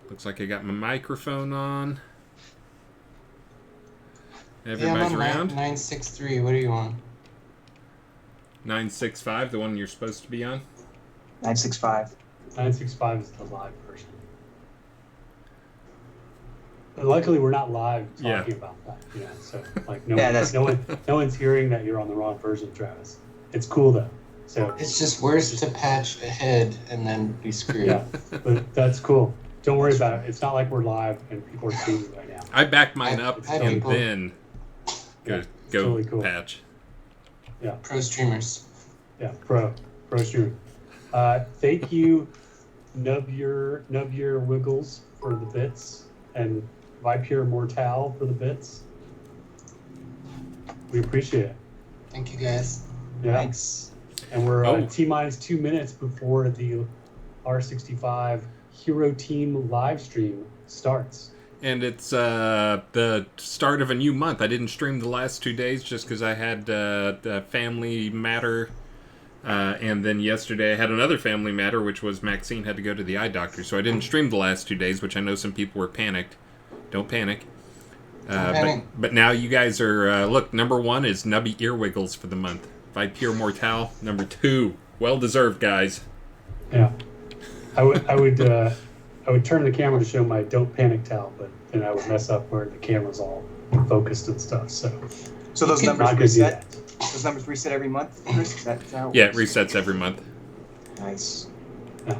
Looks like I got my microphone on. Everybody's I'm on around. 963. What are you on? 965, the one you're supposed to be on. 965. 965 is the live version. But luckily, we're not live talking about that. Yeah, so like no one's hearing that you're on the wrong version, Travis. It's cool though. So it's just worse to patch ahead and then be screwed. Yeah, but that's cool. Don't worry about it. It's not like we're live and people are seeing you right now. I backed mine up and then go totally cool. patch. Yeah. Pro streamers. Yeah, pro streamer. Thank you, Nubyour Wiggles for the bits and Vipure Mortal for the bits. We appreciate it. Thank you guys. Yeah. Thanks. And we're T-minus 2 minutes before the R65 Hero Team live stream starts. And it's the start of a new month. I didn't stream the last 2 days just because I had the family matter. And then yesterday I had another family matter, which was Maxine had to go to the eye doctor. So I didn't stream the last 2 days, which I know some people were panicked. Don't panic. But now you guys are, look, number 1 is Nubby Ear Wiggles for the month. Vipure Mortal, number 2. Well deserved, guys. Yeah. I would turn the camera to show my don't panic towel, but then I would mess up where the camera's all focused and stuff. So those numbers reset. Those numbers reset every month, Chris? Yeah, it resets every month. Nice. Yeah.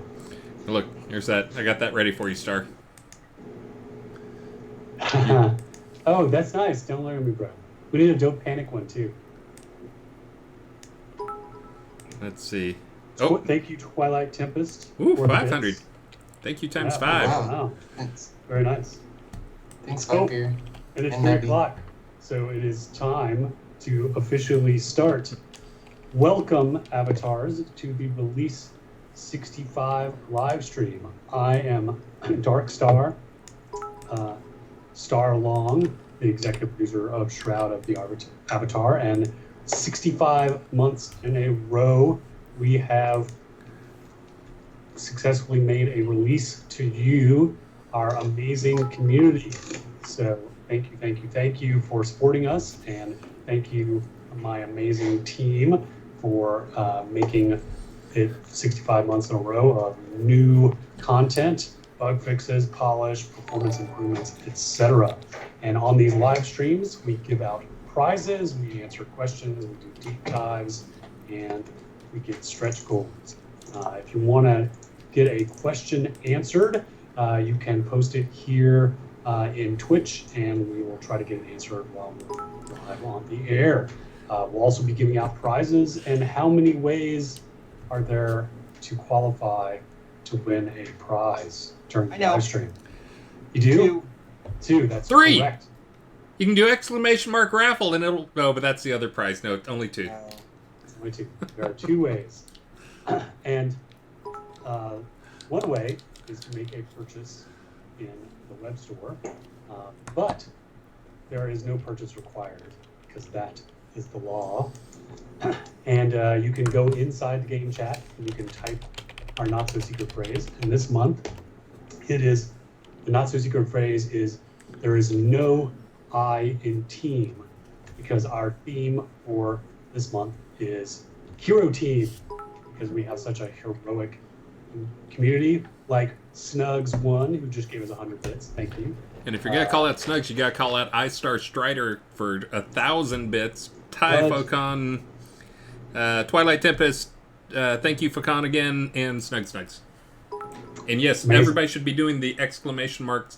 Look, here's that. I got that ready for you, Star. Oh, that's nice. Don't look at me, bro. We need a don't panic one too. Let's see. Oh, thank you, Twilight Tempest. Ooh, 500. Thank you times 5. Wow. Thanks. Very nice. Thanks, Vipure. And it's 3 o'clock, so it is time to officially start. Welcome, avatars, to the Release 65 live stream. I am Dark Star, Star Long, the executive producer of Shroud of the Avatar, and 65 months in a row, we have successfully made a release to you, our amazing community. So thank you for supporting us, and thank you, my amazing team, for making it 65 months in a row of new content, bug fixes, polish, performance improvements, etc. And on these live streams, we give out prizes, we answer questions, we do deep dives, and we get stretch goals. If you want to get a question answered, you can post it here in Twitch, and we will try to get it answered while we're live on the air. We'll also be giving out prizes. And how many ways are there to qualify to win a prize during the live stream? You do? Two. That's 3. Correct. You can do exclamation mark raffle, and it'll. Oh, but that's the other prize. No, only 2. Only 2. There are 2 ways. And one way is to make a purchase in the web store, but there is no purchase required because that is the law. And you can go inside the game chat and you can type our not so secret phrase. And this month, the not so secret phrase is there is no I in team, because our theme for this month is Hero Team, because we have such a heroic community, like Snugs1, who just gave us 100 bits. Thank you. And if you're gonna call out Snugs, you gotta call out iStar Strider for 1,000 bits. Ty Focon, Twilight Tempest, thank you Focon again, and Snugs. And yes, everybody should be doing the exclamation mark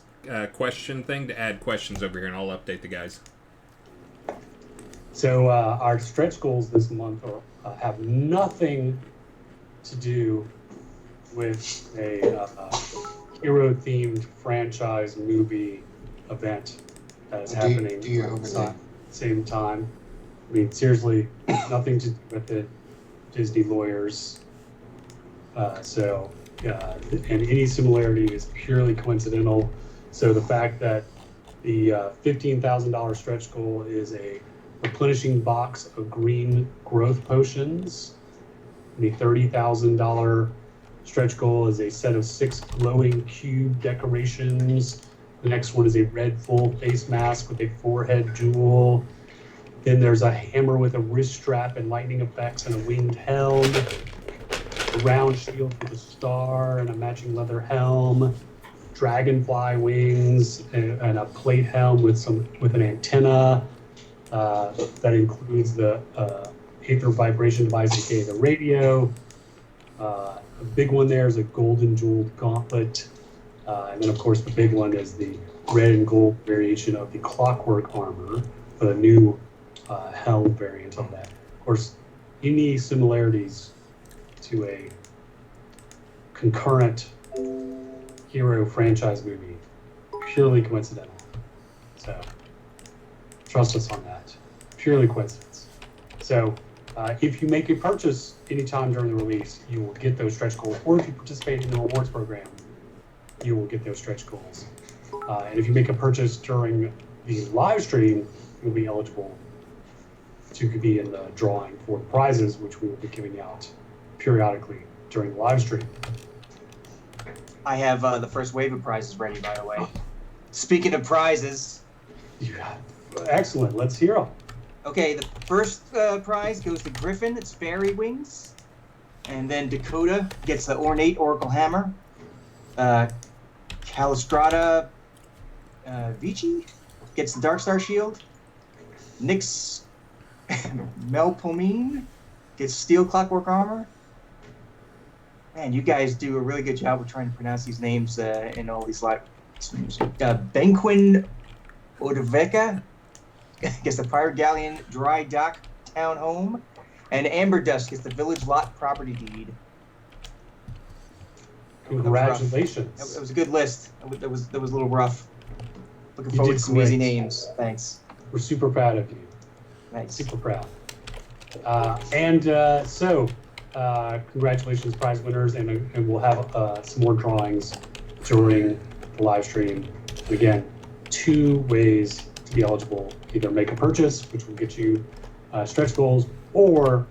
question thing to add questions over here, and I'll update the guys. So our stretch goals this month have nothing to do with a hero-themed franchise movie event that is happening at the same time. I mean, seriously, nothing to do with the Disney lawyers. And any similarity is purely coincidental. So the fact that the $15,000 stretch goal is a replenishing box of green growth potions, the $30,000 stretch goal is a set of 6 glowing cube decorations. The next one is a red full face mask with a forehead jewel. Then there's a hammer with a wrist strap and lightning effects and a winged helm. A round shield with a star and a matching leather helm. Dragonfly wings and a plate helm with an antenna. That includes the Aether vibration device, aka the radio. The big one there is a golden jeweled gauntlet. And then, of course, the big one is the red and gold variation of the clockwork armor for the new helm variant of that. Of course, any similarities to a concurrent hero franchise movie, purely coincidental. So, trust us on that. Purely coincidence. So, if you make a purchase anytime during the release, you will get those stretch goals. Or if you participate in the rewards program, you will get those stretch goals. And if you make a purchase during the live stream, you'll be eligible to be in the drawing for the prizes, which we will be giving out periodically during the live stream. I have the first wave of prizes ready, by the way. Speaking of prizes. Yeah, excellent. Let's hear them. Okay, the first prize goes to Griffin. It's fairy wings. And then Dakota gets the ornate oracle hammer. Calistrata Vici gets the Dark Star shield. Nyx Melpomene gets steel clockwork armor. Man, you guys do a really good job of trying to pronounce these names in all these live streams. Benquin Odoveca gets the Pirate Galleon Dry Dock Town Home. And Amber Dust gets the Village Lot Property Deed. Congratulations. It was a good list. That was a little rough. Looking You forward did to some great. easy names. Thanks. We're super proud of you. Thanks. Super proud. So, congratulations, prize winners, and we'll have some more drawings during the live stream. And again, 2 ways to be eligible: either make a purchase, which will get you stretch goals, or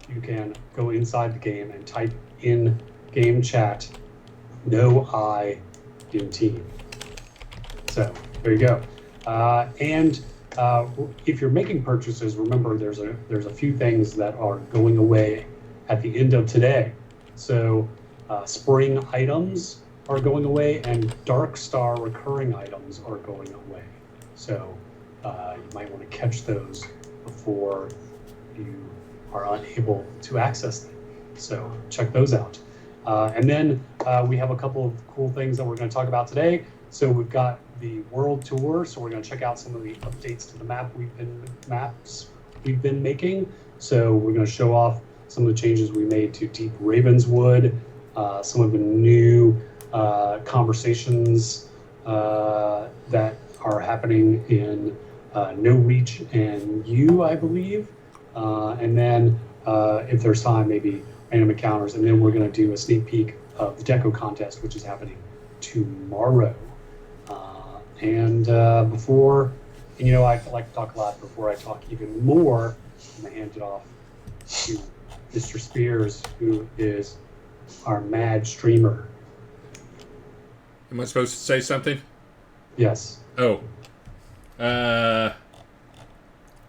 you can go inside the game and type in game chat "No I in team." So there you go. If you're making purchases, remember there's a few things that are going away at the end of today. So spring items are going away, and Dark Star recurring items are going away. So you might want to catch those before you are unable to access them. So check those out. And then we have a couple of cool things that we're going to talk about today. So we've got the world tour. So we're going to check out some of the updates to the maps we've been making. So we're going to show off some of the changes we made to Deep Ravenswood, some of the new conversations that are happening in No Reach and You, I believe. And then if there's time, maybe random encounters. And then we're going to do a sneak peek of the Deco contest, which is happening tomorrow. Before, and I like to talk a lot. Before I talk even more, I'm going to hand it off to Mr. Spears, who is our mad streamer. Am I supposed to say something? Yes. Oh. I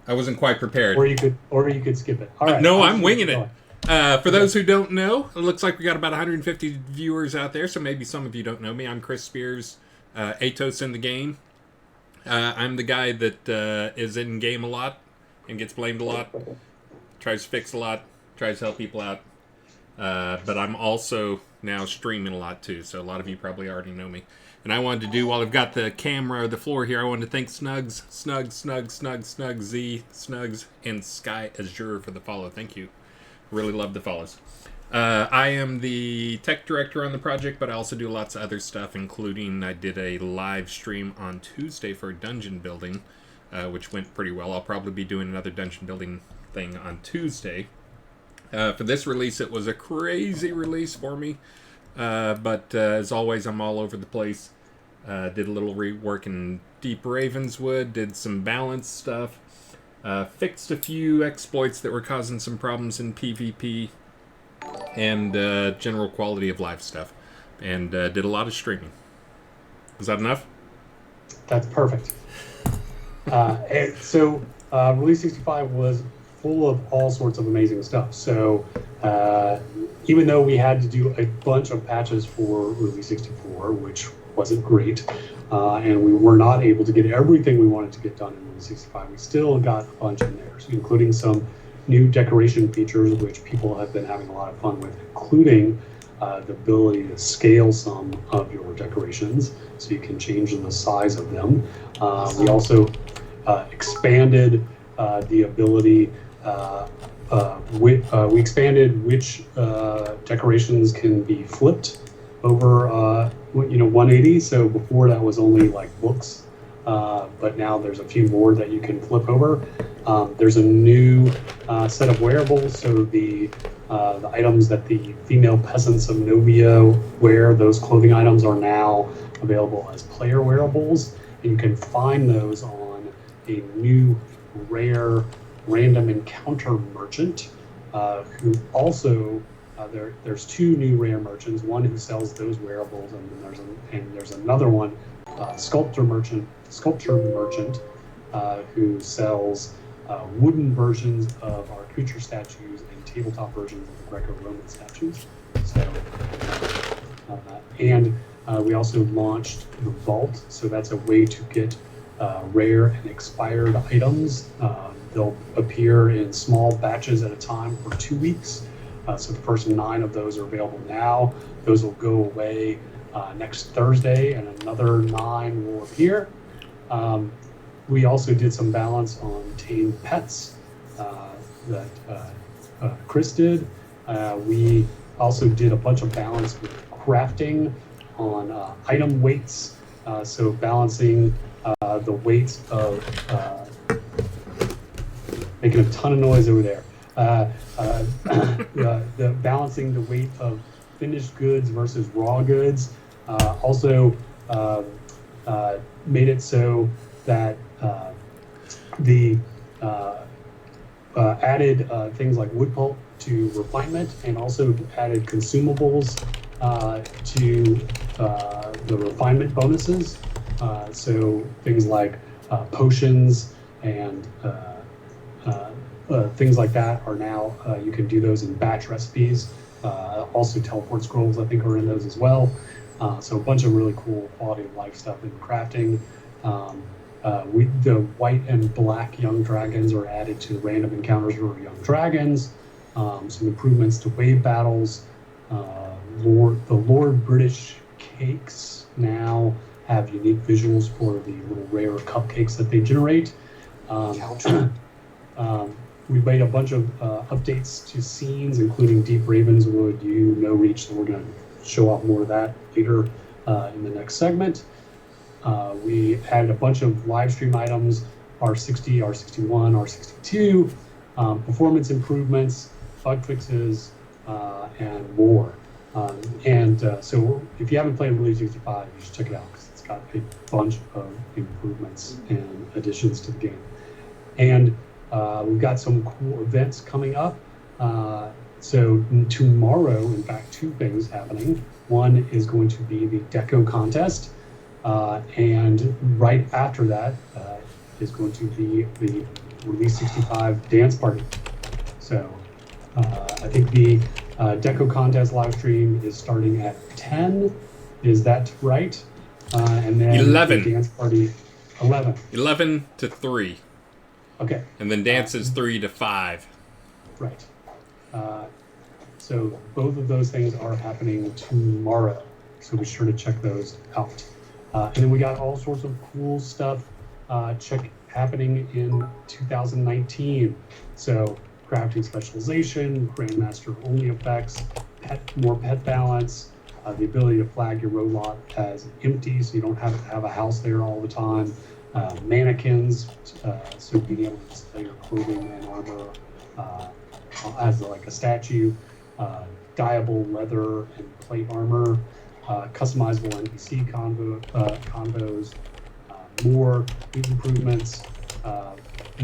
wasn't quite prepared. Or you could skip it. All right. No, I'm winging it. For those who don't know, it looks like we got about 150 viewers out there, so maybe some of you don't know me. I'm Chris Spears, Atos in the game. I'm the guy that is in game a lot and gets blamed a lot, tries to fix a lot, tries to help people out. But I'm also now streaming a lot too, so a lot of you probably already know me. And I wanted to do, while I've got the camera or the floor here, I wanted to thank Snugs, Z, Snugs, and Sky Azure for the follow. Thank you. Really love the follows. I am the tech director on the project, but I also do lots of other stuff, including I did a live stream on Tuesday for dungeon building, which went pretty well. I'll probably be doing another dungeon building thing on Tuesday. For this release, it was a crazy release for me, but as always, I'm all over the place. Did a little rework in Deep Ravenswood, did some balance stuff, fixed a few exploits that were causing some problems in PvP, and general quality of life stuff. And did a lot of streaming. Is that enough? That's perfect. Release 65 was full of all sorts of amazing stuff. So even though we had to do a bunch of patches for Release 64, which wasn't great, and we were not able to get everything we wanted to get done in Release 65, we still got a bunch in there, so including some new decoration features, which people have been having a lot of fun with, including the ability to scale some of your decorations, so you can change the size of them. We also expanded the ability. We expanded which decorations can be flipped over 180. So before that was only like books, but now there's a few more that you can flip over. There's a new set of wearables. So the items that the female peasants of Novia wear, those clothing items are now available as player wearables, and you can find those on a new rare random encounter merchant, who also there's two new rare merchants, one who sells those wearables, and there's another one, sculpture merchant who sells wooden versions of our creature statues and tabletop versions of the Greco-Roman statues. So we also launched the Vault, so that's a way to get rare and expired items. They'll appear in small batches at a time for 2 weeks. So the first 9 of those are available now. Those will go away next Thursday, and another 9 will appear. We also did some balance on tame pets that Chris did. We also did a bunch of balance with crafting on item weights. So balancing the weights of making a ton of noise over there. The balancing the weight of finished goods versus raw goods. Also made it so that the added things like wood pulp to refinement, and also added consumables to the refinement bonuses. So things like potions and things like that are now, you can do those in batch recipes. Also teleport scrolls, I think, are in those as well. So a bunch of really cool quality of life stuff in crafting. The white and black young dragons are added to random encounters for young dragons. Some improvements to wave battles. The Lord British cakes now have unique visuals for the little rare cupcakes that they generate. We made a bunch of updates to scenes, including Deep Ravenswood, No Reach, so we're going to show off more of that later in the next segment. We added a bunch of live stream items, R60, R61, R62, performance improvements, bug fixes, and more. So if you haven't played Release 65, you should check it out, because it's got a bunch of improvements and additions to the game. And we've got some cool events coming up. So tomorrow, in fact, 2 things happening. One is going to be the Deco contest, and right after that is going to be the Release 65 dance party. So I think the Deco contest live stream is starting at 10. Is that right? And then 11. The dance party, 11. 11 to 3. Okay. And then dance is 3 to 5. Right. So both of those things are happening tomorrow. So be sure to check those out. And then we got all sorts of cool stuff happening in 2019. So crafting specialization, Grandmaster only effects, more pet balance, the ability to flag your robot as empty so you don't have to have a house there all the time. Mannequins, so being able to display your clothing and armor as like a statue, dyeable leather and plate armor, customizable NPC combos, more improvements,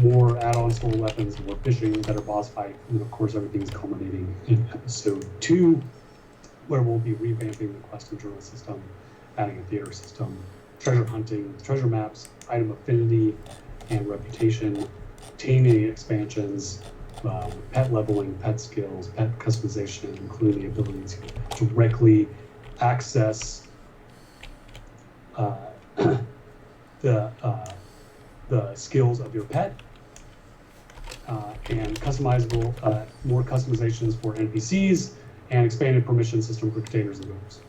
more add-ons, more weapons, more fishing, better boss fight, and of course everything's culminating in episode 2, where we'll be revamping the quest and journal system, adding a theater system, treasure hunting, treasure maps, item affinity and reputation, taming expansions, pet leveling, pet skills, pet customization, including the ability to directly access the skills of your pet, and customizable, more customizations for NPCs, and expanded permission system for containers and groups.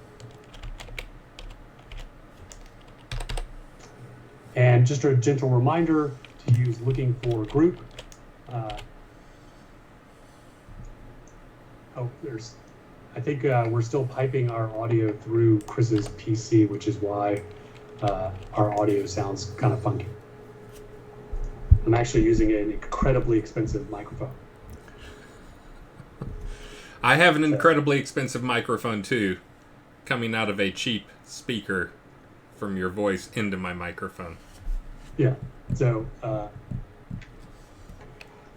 And just a gentle reminder to use looking for group. I think we're still piping our audio through Chris's PC, which is why our audio sounds kind of funky. I'm actually using an incredibly expensive microphone. I have an incredibly expensive microphone too, coming out of a cheap speaker from your voice into my microphone. Yeah, so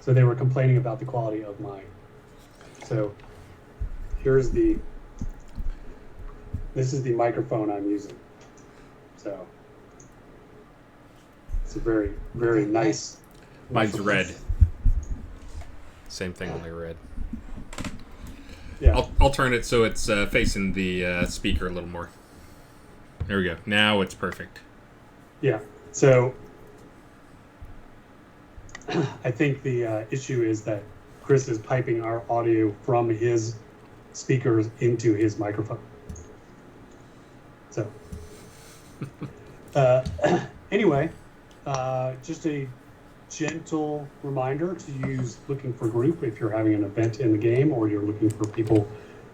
they were complaining about the quality of mine. So this is the microphone I'm using. So it's a very, very nice. Mine's red. Same thing, only red. Yeah. I'll turn it so it's facing the speaker a little more. There we go. Now it's perfect. Yeah. So I think the issue is that Chris is piping our audio from his speakers into his microphone. So anyway, just a gentle reminder to use looking for group if you're having an event in the game or you're looking for people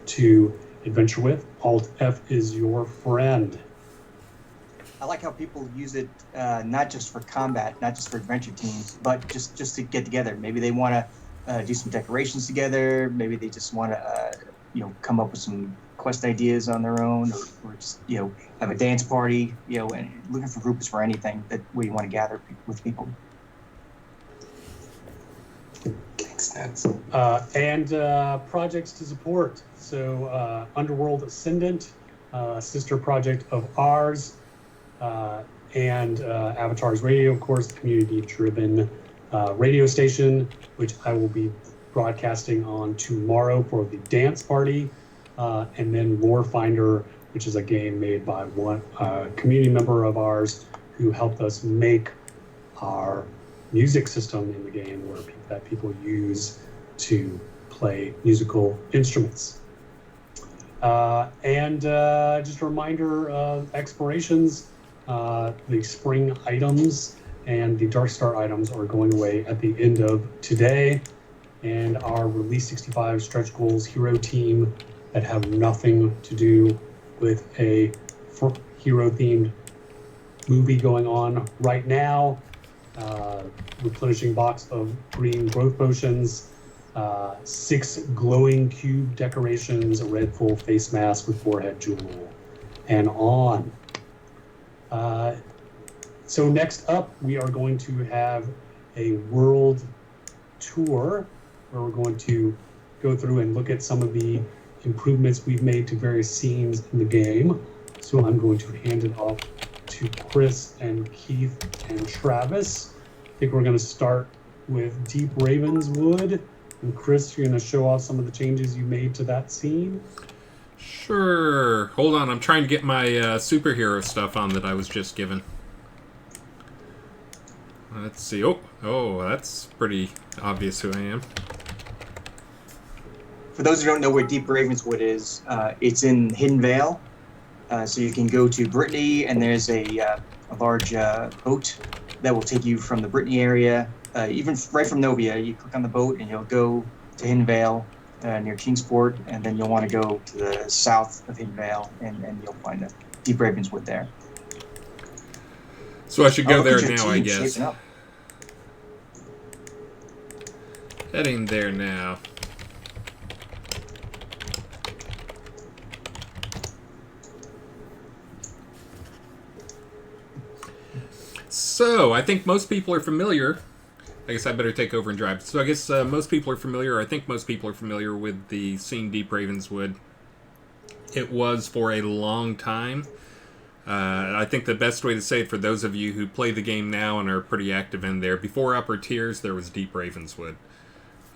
to adventure with. Alt F is your friend. I like how people use it not just for combat, not just for adventure teams, but just to get together. Maybe they want to do some decorations together. Maybe they just want to come up with some quest ideas on their own, or just have a dance party. And looking for groups for anything where you want to gather with people. Makes sense. And projects to support. So Underworld Ascendant, sister project of ours, and Avatar's Radio, of course, community-driven radio station, which I will be broadcasting on tomorrow for the dance party, and then Lore Finder, which is a game made by one community member of ours who helped us make our music system in the game that people use to play musical instruments. And just a reminder of explorations, the spring items and the Dark Star items are going away at the end of today. And our Release 65 stretch goals hero team that have nothing to do with a hero-themed movie going on right now. Replenishing box of green growth potions, 6 glowing cube decorations, a red full face mask with forehead jewel, and on. So next up, we are going to have a world tour where we're going to go through and look at some of the improvements we've made to various scenes in the game. So I'm going to hand it off to Chris and Keith and Travis. I think we're going to start with Deep Ravenswood. And Chris, you're going to show off some of the changes you made to that scene. Sure. Hold on, I'm trying to get my superhero stuff on that I was just given. Let's see. Oh, that's pretty obvious who I am. For those who don't know where Deep Ravenswood is, it's in Hidden Vale. So you can go to Brittany, and there's a large boat that will take you from the Brittany area, even right from Novia. You click on the boat, and you'll go to Hidden Vale near Kingsport, and then you'll want to go to the south of Hidden Vale, and you'll find Deep Ravenswood there. So I should go there now, I guess. Up. Heading there now. So, I think most people are familiar I guess I better take over and drive. So I guess most people are familiar, or I think most people are familiar with the scene Deep Ravenswood. It was for a long time. I think the best way to say it for those of you who play the game now and are pretty active in there, before Upper Tiers, there was Deep Ravenswood.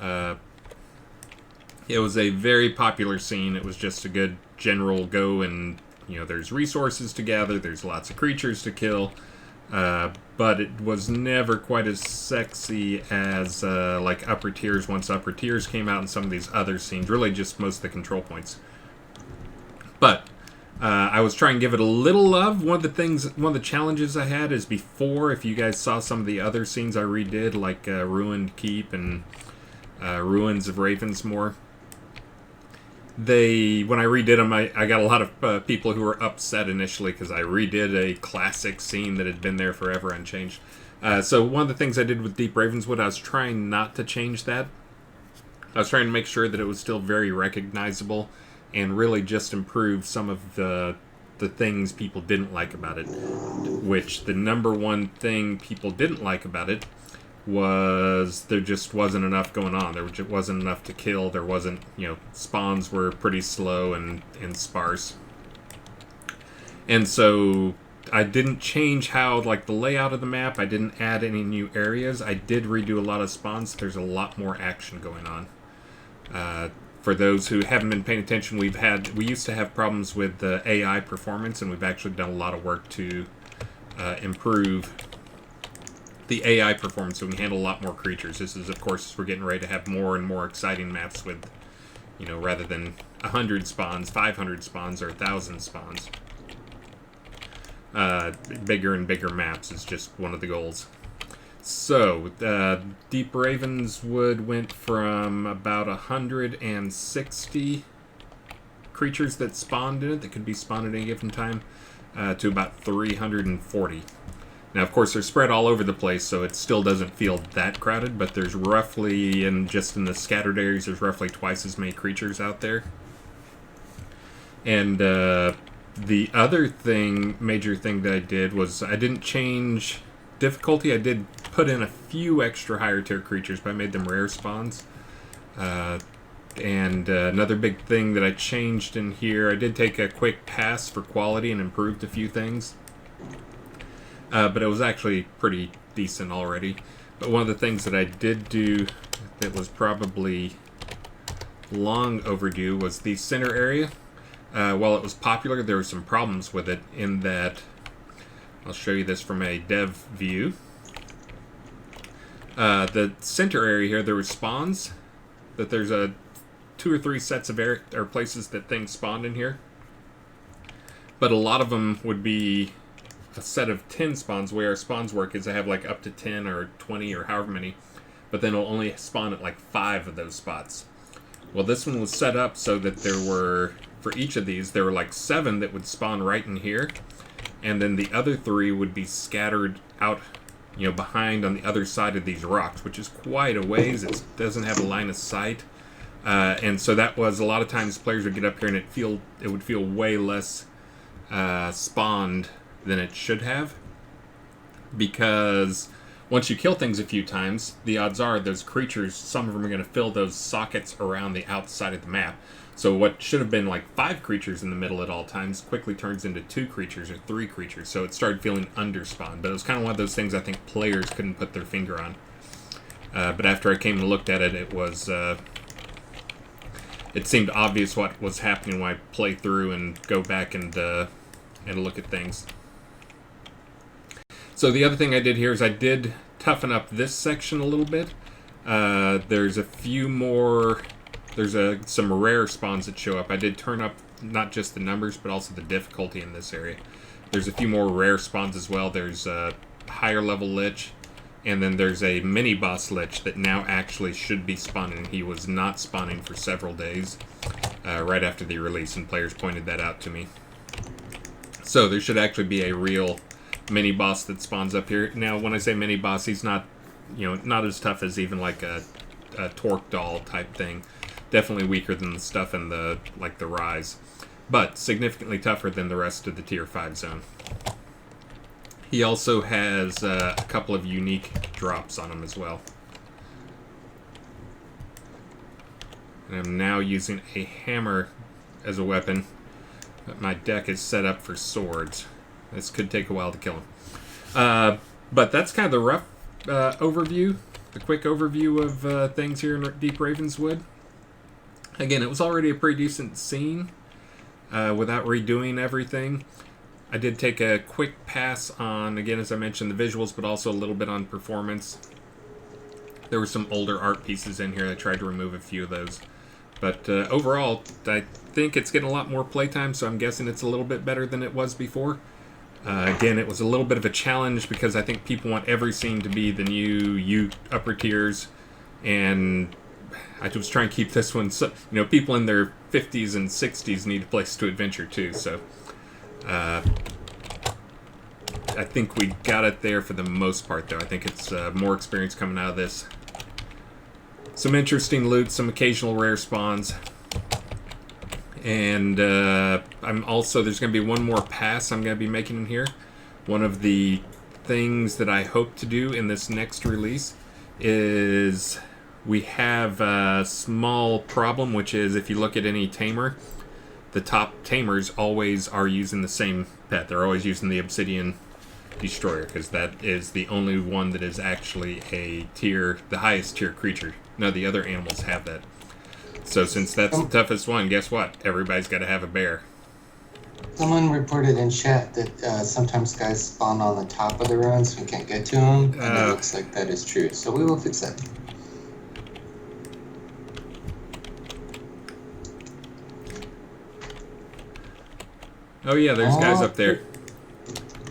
It was a very popular scene. It was just a good general go, and there's resources to gather, there's lots of creatures to kill, but it was never quite as sexy as like Upper Tiers once Upper Tiers came out, and some of these other scenes, really just most of the control points. But I was trying to give it a little love. One of the challenges I had is before, if you guys saw some of the other scenes I redid, like Ruined Keep and Ruins of Ravensmoor, when I redid them, I got a lot of people who were upset initially because I redid a classic scene that had been there forever unchanged. So one of the things I did with Deep Ravenswood, I was trying not to change that. I was trying to make sure that it was still very recognizable and really just improve some of the things people didn't like about it. Which the number one thing people didn't like about it was there just wasn't enough going on. There just wasn't enough to kill. There wasn't, spawns were pretty slow and sparse. And so I didn't change how, like, the layout of the map. I didn't add any new areas. I did redo a lot of spawns. There's a lot more action going on. For those who haven't been paying attention, we used to have problems with the AI performance, and we've actually done a lot of work to improve the AI performance so we can handle a lot more creatures. This is, of course, we're getting ready to have more and more exciting maps with, rather than 100 spawns, 500 spawns, or 1,000 spawns. Bigger and bigger maps is just one of the goals. So, Deep Ravenswood went from about 160 creatures that spawned in it, that could be spawned at any given time, to about 340. Now, of course, they're spread all over the place, so it still doesn't feel that crowded, but there's roughly, just in the scattered areas, there's roughly twice as many creatures out there. And the other major thing that I did was I didn't change difficulty. I did put in a few extra higher tier creatures, but I made them rare spawns. And another big thing that I changed in here, I did take a quick pass for quality and improved a few things. But it was actually pretty decent already. But one of the things that I did do that was probably long overdue was the center area. While it was popular, there were some problems with it in that, I'll show you this from a dev view. The center area here, there were spawns, that there's 2 or 3 sets of or places that things spawned in here. But a lot of them would be a set of 10 spawns. The way our spawns work is I have like up to 10 or 20 or however many, but then it'll only spawn at like 5 of those spots. Well, this one was set up so that there were, for each of these, there were like 7 that would spawn right in here, and then the other 3 would be scattered out, behind on the other side of these rocks, which is quite a ways. It doesn't have a line of sight. And so that was, a lot of times players would get up here and it would feel way less spawned than it should have, because once you kill things a few times, the odds are those creatures, some of them are going to fill those sockets around the outside of the map. So what should have been like 5 creatures in the middle at all times quickly turns into 2 creatures or 3 creatures. So it started feeling underspawned. But it was kind of one of those things I think players couldn't put their finger on. But after I came and looked at it, it was it seemed obvious what was happening when I play through and go back and look at things. So the other thing I did here is I did toughen up this section a little bit. There's a few more, there's some rare spawns that show up. I did turn up not just the numbers, but also the difficulty in this area. There's a few more rare spawns as well. There's a higher level lich, and then there's a mini boss lich that now actually should be spawning. He was not spawning for several days right after the release, and players pointed that out to me. So there should actually be a real mini boss that spawns up here. Now, when I say mini boss, he's not, not as tough as even like a Torque doll type thing. Definitely weaker than the stuff in the Rise, but significantly tougher than the rest of the Tier 5 zone. He also has a couple of unique drops on him as well. And I'm now using a hammer as a weapon. But my deck is set up for swords. This could take a while to kill him. But that's kind of the rough overview, the quick overview of things here in Deep Ravenswood. Again, it was already a pretty decent scene without redoing everything. I did take a quick pass on, again, as I mentioned, the visuals, but also a little bit on performance. There were some older art pieces in here. I tried to remove a few of those. But overall, I think it's getting a lot more playtime, so I'm guessing it's a little bit better than it was before. Again, it was a little bit of a challenge because I think people want every scene to be the new upper tiers, and I was trying to keep this one, so, people in their 50s and 60s need a place to adventure too, so I think we got it there for the most part, though. I think it's more experience coming out of this. Some interesting loot, some occasional rare spawns. And I'm also, there's going to be one more pass I'm going to be making in here. One of the things that I hope to do in this next release is we have a small problem, which is if you look at any tamer, the top tamers always are using the same pet. They're always using the Obsidian Destroyer, because that is the only one that is actually the highest tier creature. No, the other animals have that. So since that's the toughest one, guess what? Everybody's got to have a bear. Someone reported in chat that sometimes guys spawn on the top of the ruins so we can't get to them, and it looks like that is true. So we will fix that. Oh yeah, there's guys up there.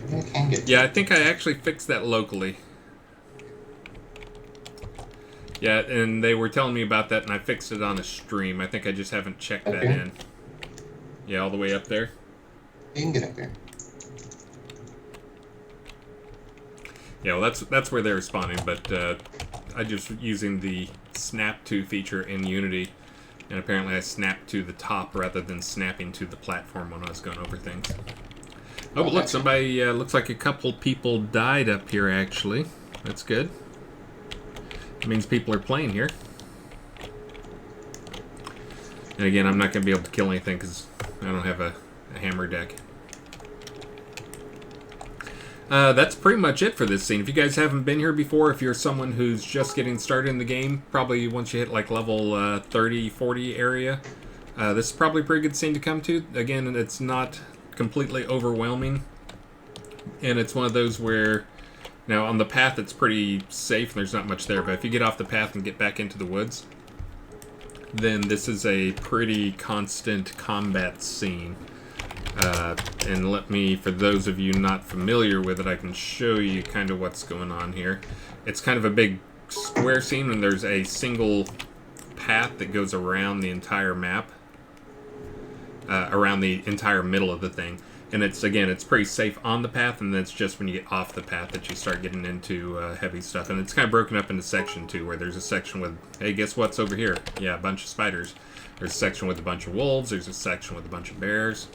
I can get. Yeah, I think I actually fixed that locally. Yeah, and they were telling me about that, and I fixed it on a stream. I think I just haven't checked that in. Yeah, all the way up there. You can get up there. Yeah, well, that's where they're spawning, but I just using the snap to feature in Unity, and apparently I snapped to the top rather than snapping to the platform when I was going over things. Oh, but look, somebody, looks like a couple people died up here, actually. That's good. It means people are playing here. And again, I'm not going to be able to kill anything because I don't have a hammer deck. That's pretty much it for this scene. If you guys haven't been here before, if you're someone who's just getting started in the game, probably once you hit like level 30, 40 area, this is probably a pretty good scene to come to. Again, it's not completely overwhelming, and it's one of those where, now on the path it's pretty safe, there's not much there, but if you get off the path and get back into the woods, then this is a pretty constant combat scene. And let me, for those of you not familiar with it, I can show you kind of what's going on here. It's kind of a big square scene, and there's a single path that goes around the entire map, around the entire middle of the thing. And it's, again, it's pretty safe on the path, and then it's just when you get off the path that you start getting into heavy stuff. And it's kind of broken up into section too, where there's a section with, hey, guess what's over here? Yeah, a bunch of spiders. There's a section with a bunch of wolves. There's a section with a bunch of bears.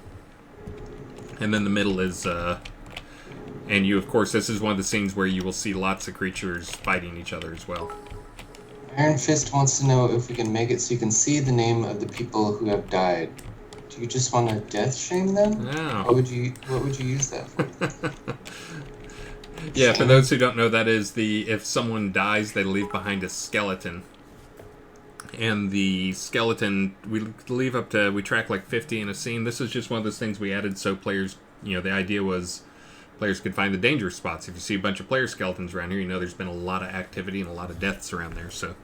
And then the middle is, and you, of course, this is one of the scenes where you will see lots of creatures fighting each other as well. Iron Fist wants to know if we can make it so you can see the name of the people who have died. Do you just want to death shame them? No. What would you use that for? Yeah, for those who don't know, that is if someone dies, they leave behind a skeleton. And the skeleton, we track like 50 in a scene. This is just one of those things we added so players, the idea was players could find the danger spots. If you see a bunch of player skeletons around here, there's been a lot of activity and a lot of deaths around there. So,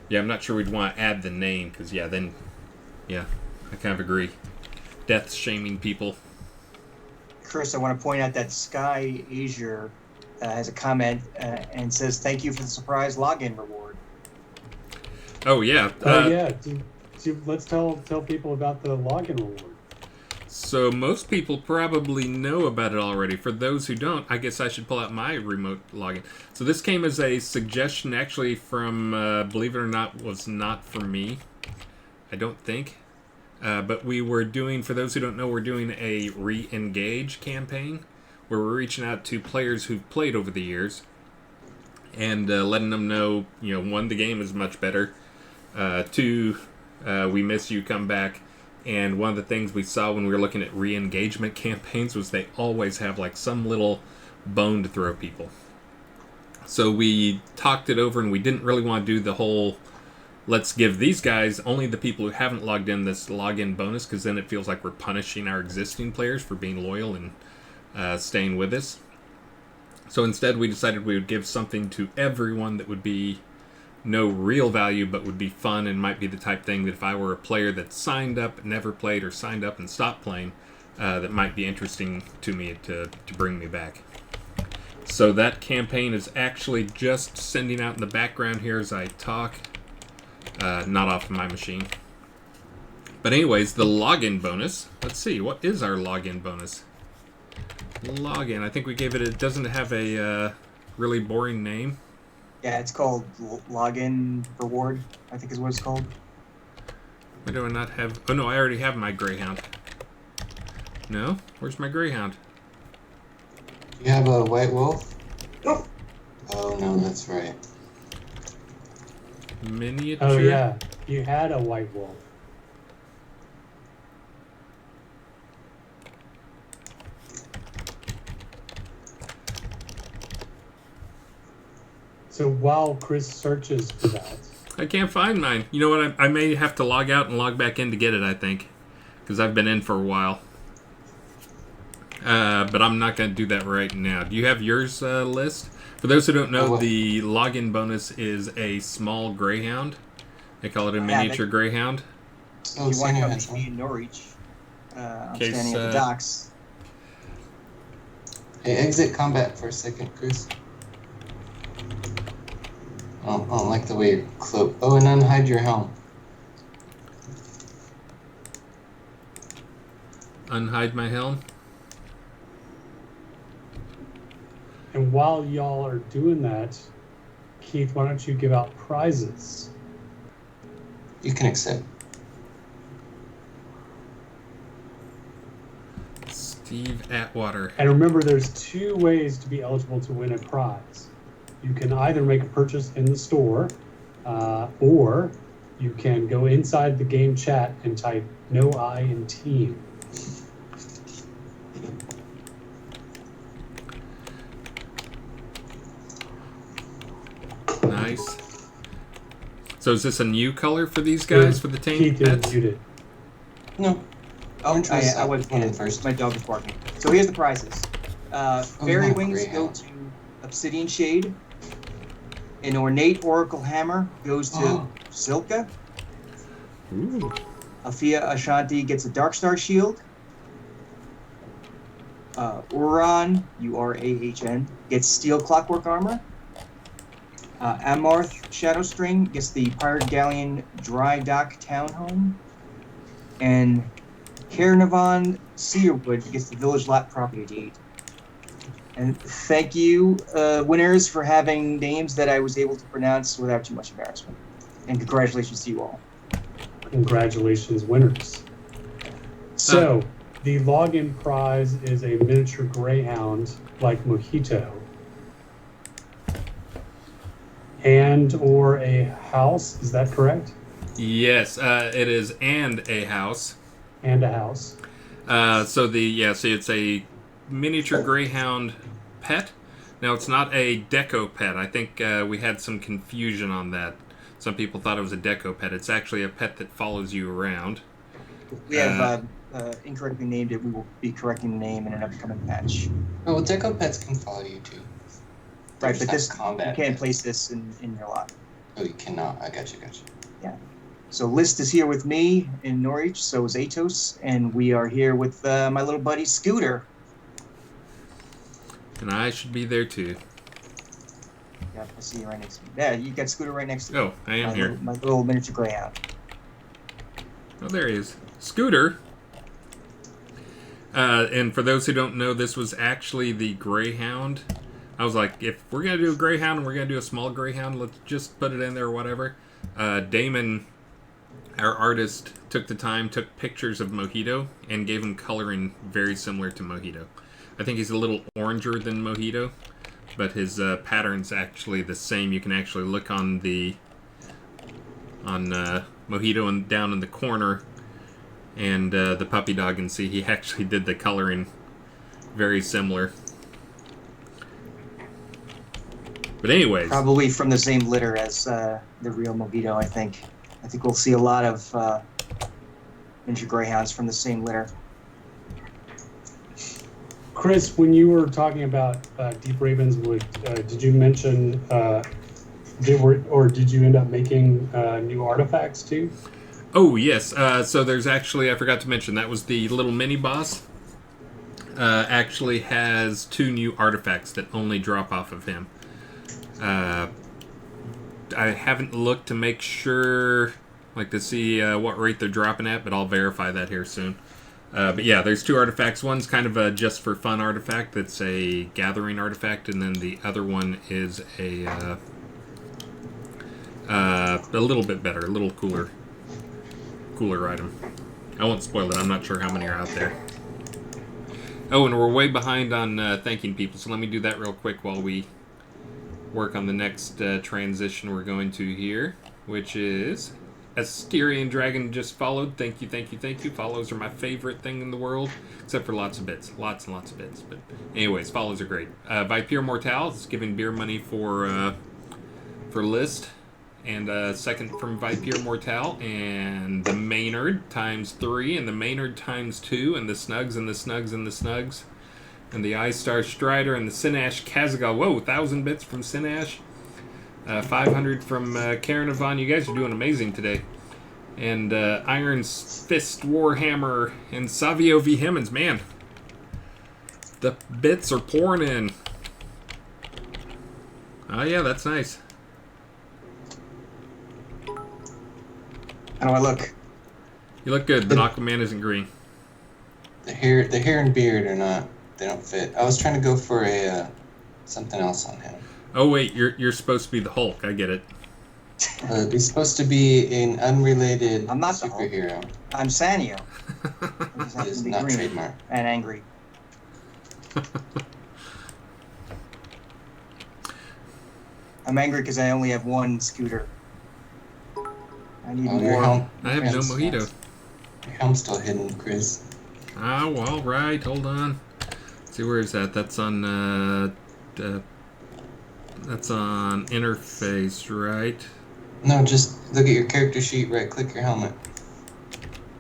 yeah, I'm not sure we'd want to add the name, because, I kind of agree. Death shaming people. Chris, I want to point out that Sky Azure has a comment and says, "Thank you for the surprise login reward." Oh yeah. Let's tell people about the login reward. So most people probably know about it already. For those who don't, I guess I should pull out my remote login. So this came as a suggestion, actually, from believe it or not, was not for me. I don't think. But we were doing, for those who don't know, we're doing a Reengaged campaign where we're reaching out to players who've played over the years and letting them know, one, the game is much better. Two, We miss you. Come back. And one of the things we saw when we were looking at re-engagement campaigns was they always have like some little bone to throw people. So we talked it over, and we didn't really want to do the whole let's give these guys, only the people who haven't logged in, this login bonus, because then it feels like we're punishing our existing players for being loyal and staying with us. So instead we decided we would give something to everyone that would be no real value, but would be fun and might be the type thing that if I were a player that signed up, never played, or signed up and stopped playing, that might be interesting to me to bring me back. So that campaign is actually just sending out in the background here as I talk. Not off my machine. But anyways, the login bonus. Let's see, what is our login bonus? Login. I think we gave it doesn't have a really boring name. Yeah, it's called Login Reward, I think is what it's called. Why do I not have... Oh no, I already have my Greyhound. No? Where's my Greyhound? You have a white wolf? Oh no, that's right. Miniature? Oh yeah, you had a white wolf. So while Chris searches for that, I can't find mine. You know what? I may have to log out and log back in to get it, I think. Because I've been in for a while. But I'm not going to do that right now. Do you have yours list? For those who don't know, the login bonus is a small greyhound. They call it a miniature greyhound. Oh, You want to come Senior to me in Norwich? I'm Case, standing at the docks. Hey, exit combat for a second, Chris. I don't like the way you cloak. Oh, and unhide your helm. Unhide my helm. and while y'all are doing that, Keith, why don't you give out prizes? You can accept. Steve Atwater. And remember, there's two ways to be eligible to win a prize. You can either make a purchase in the store, or you can go inside the game chat and type "No I" in team. Nice. So is this a new color for these guys, for the tame Keith pets? is muted. No. Oh, Orange I was was one of in the first. My dog was barking. So here's the prizes. Fairy yeah, wings go Greyhound. to Obsidian Shade. An ornate oracle hammer goes to Oh. Silka. Ooh. Afia Ashanti gets a Darkstar shield. Uran, Urahn, gets steel clockwork armor. Amarth Shadowstring gets the Pirate Galleon Dry Dock Townhome. And Caernarvon Cedarwood gets the Village Lot Property Deed. And thank you, winners, for having names that I was able to pronounce without too much embarrassment. And congratulations to you all. Congratulations, winners. So, the login prize is a miniature greyhound like Mojito. And or a house, is that correct? Yes, it is, and a house. And a house. So it's a miniature greyhound pet. Now it's not a deco pet. I think we had some confusion on that. Some people thought it was a deco pet. It's actually a pet that follows you around. We have incorrectly named it. We will be correcting the name in an upcoming patch. Oh, well, deco pets can follow you too. Right, There's but not this combat. you can't place this in your lot. Oh, you cannot. I got you. So List is here with me in Norwich, so is Atos, and we are here with my little buddy Scooter. And I should be there too. Yeah, I see you right next to me. Yeah, you got Scooter right next to me. Oh, I am here. My little miniature greyhound. Oh, there he is. Scooter. And for those who don't know, this was actually the greyhound. I was like, if we're going to do a greyhound and we're going to do a small greyhound, let's just put it in there or whatever. Damon, our artist, took the time, took pictures of Mojito, and gave him coloring very similar to Mojito. I think he's a little oranger than Mojito, but his pattern's actually the same. You can actually look on Mojito down in the corner, and the puppy dog, and see he actually did the coloring very similar. But anyways, Probably from the same litter as the real Mojito, I think. I think we'll see a lot of miniature greyhounds from the same litter. Chris, when you were talking about Deep Ravens, did you mention, did you end up making new artifacts too? oh yes, so there's actually, I forgot to mention, that was the little mini boss. Actually has 2 new artifacts that only drop off of him. I haven't looked to make sure, like to see what rate they're dropping at, but I'll verify that here soon. But yeah, there's 2 artifacts. One's kind of a just for fun artifact that's a gathering artifact, and then the other one is a little bit better, a little cooler item. I won't spoil it. I'm not sure how many are out there. Oh, and we're way behind on thanking people, so let me do that real quick while we work on the next transition we're going to here, which is Asterian Dragon just followed. Thank you, thank you, thank you. Follows are my favorite thing in the world, except for lots of bits. Lots and lots of bits. But anyways, follows are great. Viper Mortal is giving beer money for List. And second from Viper Mortal. And the Maynard times 3. And the Maynard times 2. And the Snugs and the Snugs and the Snugs. And the I-Star Strider and the Sinash Kazagal. Whoa, 1,000 bits from Sinash. 500 from Karen Yvonne. You guys are doing amazing today. And Iron Fist Warhammer and Savio V. Hemmons. Man, the bits are pouring in. Oh, yeah, that's nice. How do I look? You look good, but Aquaman isn't green. The hair and beard are not. They don't fit. I was trying to go for a something else on him. Oh wait, you're supposed to be the Hulk. I get it. He's supposed to be an unrelated I'm not the Hulk. superhero. I'm Sanyo. He is not trademark. And angry. I'm angry because I only have 1 scooter. I need more. I have no mojito. Your helm's still hidden, Chris. Oh, all right. Hold on. Let's see, where is that? That's on interface, right? No, just look at your character sheet. Right click your helmet.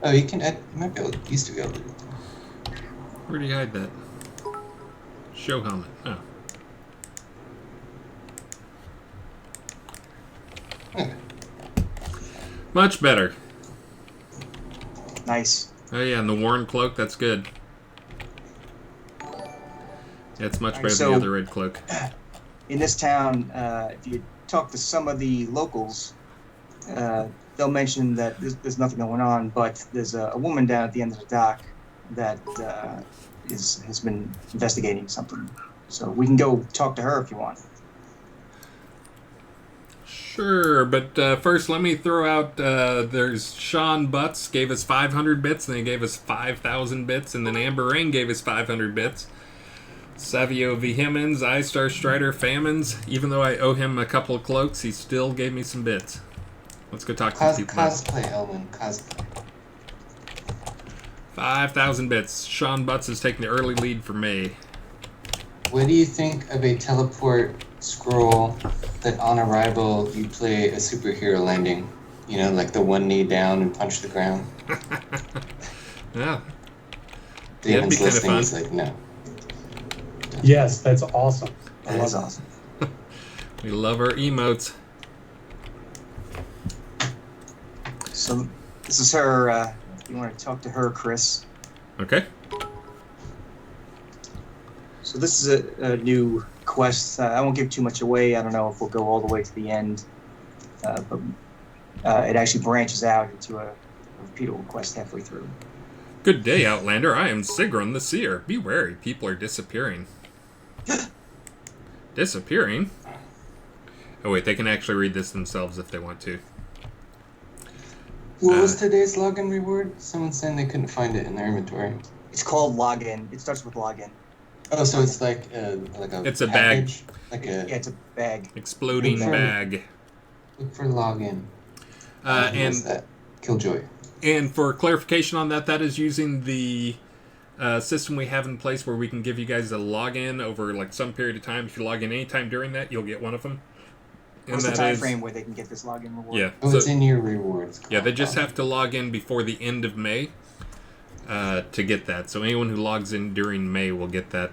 Oh, you can. You might be able. Used to be able to. Where do you hide that? Show helmet. Oh. Okay. Much better. Nice. Oh yeah, and the worn cloak, that's good. Yeah, it's much better than the other red cloak. In this town, if you talk to some of the locals, they'll mention that there's nothing going on, but there's a woman down at the end of the dock that has been investigating something. So we can go talk to her if you want. Sure, but first let me throw out, there's Sean Butts gave us 500 bits, and then he gave us 5,000 bits, and then Amber Ring gave us 500 bits. Savio V. Hemmons, I-Star Strider, Famines, even though I owe him a couple of cloaks, he still gave me some bits. Let's go talk to people. Cosplay, Elwin, cosplay. 5,000 bits. Sean Butts is taking the early lead for me. What do you think of a teleport scroll that on arrival you play a superhero landing? You know, like the 1 knee down and punch the ground? Yeah. Damon's listening, he's like, no. Yes, that's awesome. That is awesome. We love our emotes. So this is her. If you want to talk to her, Chris. Okay. So this is a new quest. I won't give too much away. I don't know if we'll go all the way to the end, but it actually branches out into a repeatable quest halfway through. Good day, Outlander. I am Sigrun the Seer. Be wary, people are disappearing. Disappearing? Oh wait, they can actually read this themselves if they want to. What was today's login reward? Someone saying they couldn't find it in their inventory. It's called login. It starts with login. Oh, so it's like a It's a package? bag. Yeah, it's a bag. Exploding bag. Look for login. And What's that? Killjoy. And for clarification on that, that is using the system we have in place where we can give you guys a login over like some period of time. If you log in anytime during that, you'll get one of them. What's the time frame where they can get this login reward? Yeah. Oh, it's in your rewards. Yeah, they just have to log in before the end of May to get that. So anyone who logs in during May will get that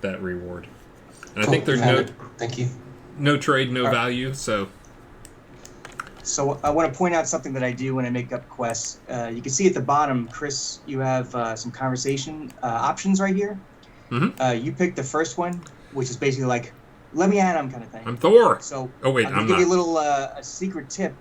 reward. And I think there's Thank you. No trade, no value. So I want to point out something that I do when I make up quests. You can see at the bottom, Chris, you have some conversation options right here. Mm-hmm. You pick the first one, which is basically like, let me at him kind of thing. I'm Thor. So I'm going to give not. you a little a secret tip.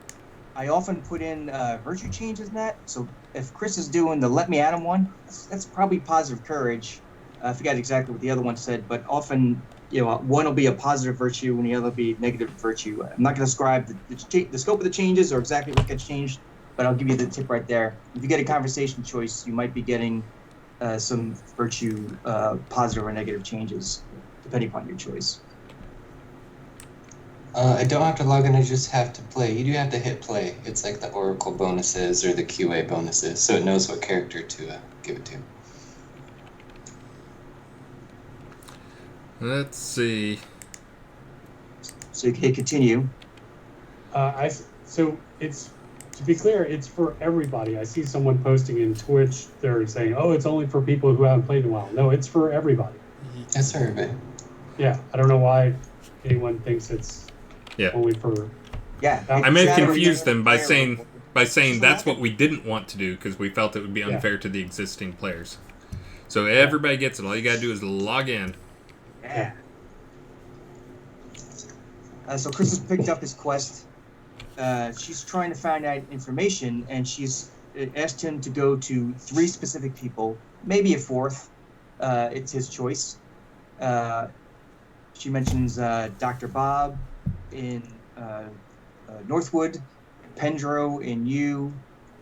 I often put in virtue changes in that. So if Chris is doing the let me at him one, that's probably positive courage. I forgot exactly what the other one said, but often, one will be a positive virtue and the other will be negative virtue. I'm not going to describe the scope of the changes or exactly what gets changed, but I'll give you the tip right there. If you get a conversation choice, you might be getting some virtue positive or negative changes, depending upon your choice. I don't have to log in, I just have to play. You do have to hit play. It's like the Oracle bonuses or the QA bonuses, so it knows what character to give it to. Let's see. So you can hit continue. So it's, to be clear, it's for everybody. I see someone posting in Twitch, they're saying, oh, it's only for people who haven't played in a while. No, it's for everybody. That's for everybody. Yeah, I don't know why anyone thinks it's only for... Yeah. I may have confused them by saying that's what we didn't want to do because we felt it would be unfair to the existing players. So everybody gets it. All you got to do is log in. Yeah. So Chris has picked up his quest. She's trying to find out information, and she's asked him to go to 3 specific people, maybe a 4th. It's his choice. She mentions Dr. Bob in Northwood, Pendro in U,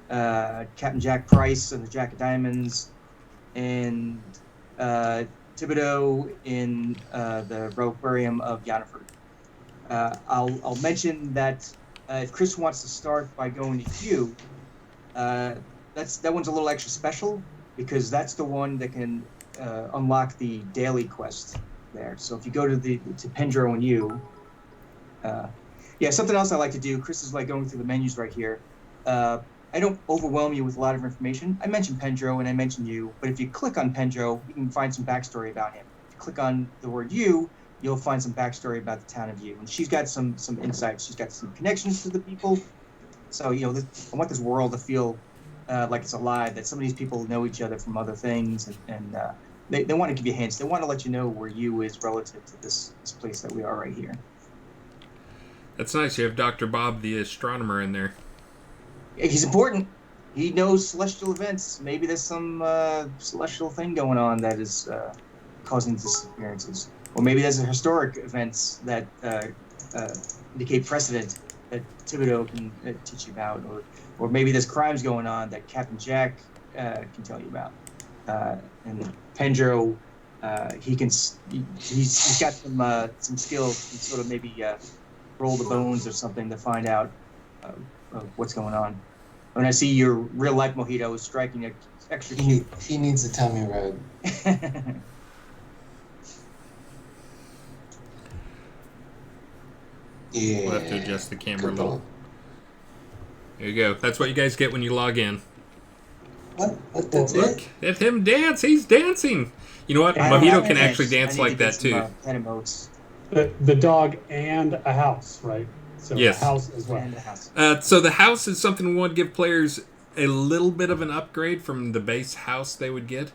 Captain Jack Price and the Jack of Diamonds, and Thibodeau in the Reliquarium of Yannaford. I'll mention that if Chris wants to start by going to Q, that one's a little extra special because that's the one that can unlock the daily quest there. So if you go to Pendro and U, something else I like to do. Chris is like going through the menus right here. I don't overwhelm you with a lot of information. I mentioned Pendro and I mentioned you, but if you click on Pendro, you can find some backstory about him. If you click on the word you, you'll find some backstory about the town of U. And she's got some insights. She's got some connections to the people. So, I want this world to feel like it's alive, that some of these people know each other from other things, and they want to give you hints. They want to let you know where U is relative to this place that we are right here. That's nice. You have Dr. Bob, the astronomer, in there. He's important. He knows celestial events. Maybe there's some celestial thing going on that is causing disappearances. Or maybe there's historic events that indicate precedent that Thibodeau can teach you about. Or maybe there's crimes going on that Captain Jack can tell you about. And Pendro, he's got some skills to sort of maybe roll the bones or something to find out what's going on. When I see your real life mojito striking an extra cute. He needs a tummy rub. Yeah. We'll have to adjust the camera a little. There you go. That's what you guys get when you log in. What? That's Look it? at him dance. He's dancing. You know what? Mojito can actually dance like that too. The dog and a house, right? So yes. The house as well. And the house. So the house is something we want to give players a little bit of an upgrade from the base house they would get.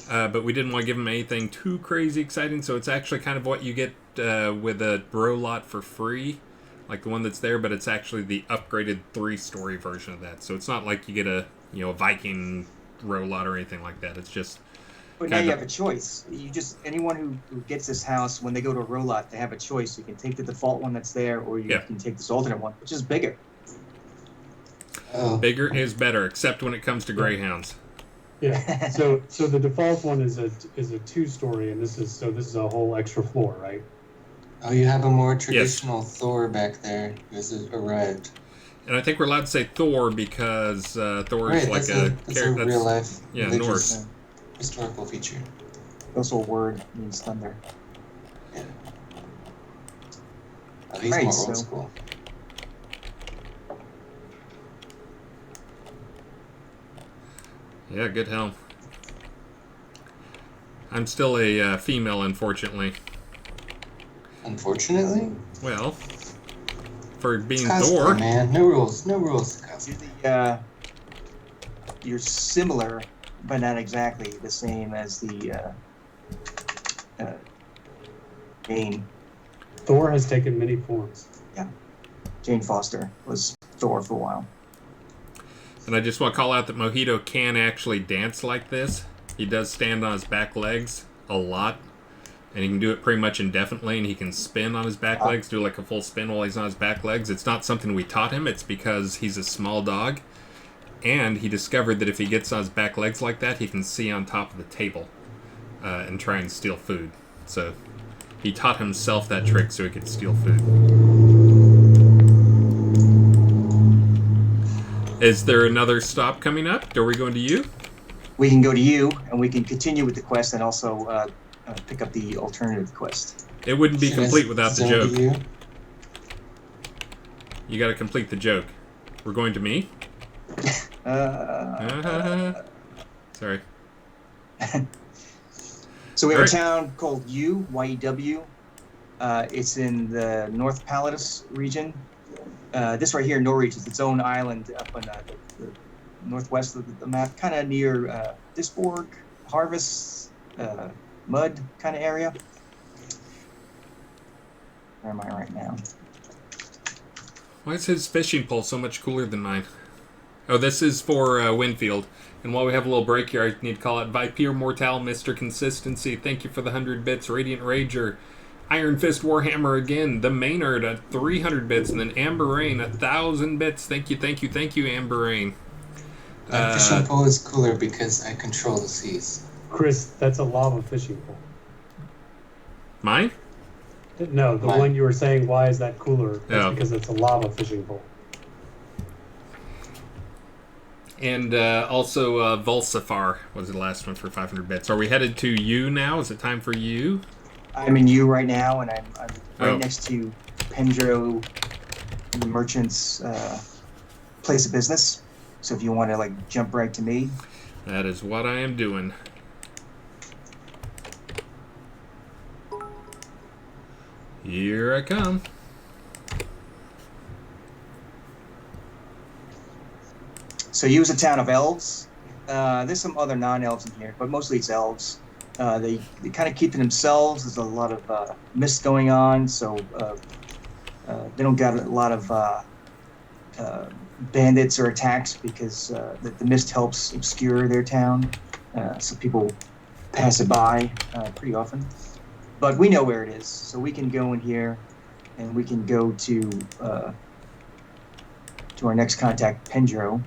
But we didn't want to give them anything too crazy exciting. So it's actually kind of what you get with a bro lot for free, like the one that's there. But it's actually the upgraded 3-story version of that. So it's not like you get a Viking row lot or anything like that. It's just. But now you have a choice. Anyone who gets this house, when they go to a row lot, they have a choice. You can take the default one that's there, or you can take this alternate one, which is bigger. Oh. Bigger is better, except when it comes to greyhounds. Yeah. So the default one is a 2-story, and this is a whole extra floor, right? Oh, you have a more traditional Thor back there. This is arrived. And I think we're allowed to say Thor because Thor is Right, like that's a real life yeah, religious Norse. historical feature. Also, word means thunder. Yeah. Oh, he's Right, more so- old school. Yeah, good helm. I'm still a female, unfortunately. Unfortunately, Well, for being it's cosplay, Thor. man. No rules. No rules to cosplay. You're similar, but not exactly the same as the Jane. Thor has taken many forms. Jane Foster was Thor for a while. And I just want to call out that Mojito can actually dance like this. He does stand on his back legs a lot. And he can do it pretty much indefinitely, and he can spin on his back legs, do like a full spin while he's on his back legs. It's not something we taught him, it's because he's a small dog. And he discovered that if he gets on his back legs like that, he can see on top of the table and try and steal food. So he taught himself that trick so he could steal food. Is there another stop coming up? Are we going to you? We can go to you, and we can continue with the quest, and also pick up the alternative quest. It wouldn't be Should I complete without the zone to joke. you? You got to complete the joke. We're going to me? Sorry. So we have Alright. a town called Yew. It's in the North Palatus region. This right here, Norwich, is its own island up on the northwest of the map, kind of near Disborg, Harvest, Mud kind of area. Where am I right now? Why is his fishing pole so much cooler than mine? Oh, this is for Winfield. And while we have a little break here, I need to call out Viper Mortal, Mr. Consistency. Thank you for the 100 bits. Radiant Rager, Iron Fist Warhammer again. The Maynard at 300 bits. And then Amber Rain, 1,000 bits. Thank you, Amber Rain. That fishing pole is cooler because I control the seas. Chris, that's a lava fishing pole. Mine? No, the Mine. one you were saying, why is that cooler? That's Oh. because it's a lava fishing pole. And also Volsafar was the last one for 500 bits. Are we headed to you now? Is it time for you? I'm in Yew right now, and I'm right Oh. next to Pendro, the merchant's place of business. So if you want to jump right to me, That is what I am doing. Here I come. so Yew is a town of elves. There's some other non-elves in here, but mostly it's elves. They kind of keep to themselves. There's a lot of mist going on, so they don't got a lot of bandits or attacks because the mist helps obscure their town, so people pass it by pretty often. But we know where it is, so we can go in here, and we can go to our next contact, Pendro.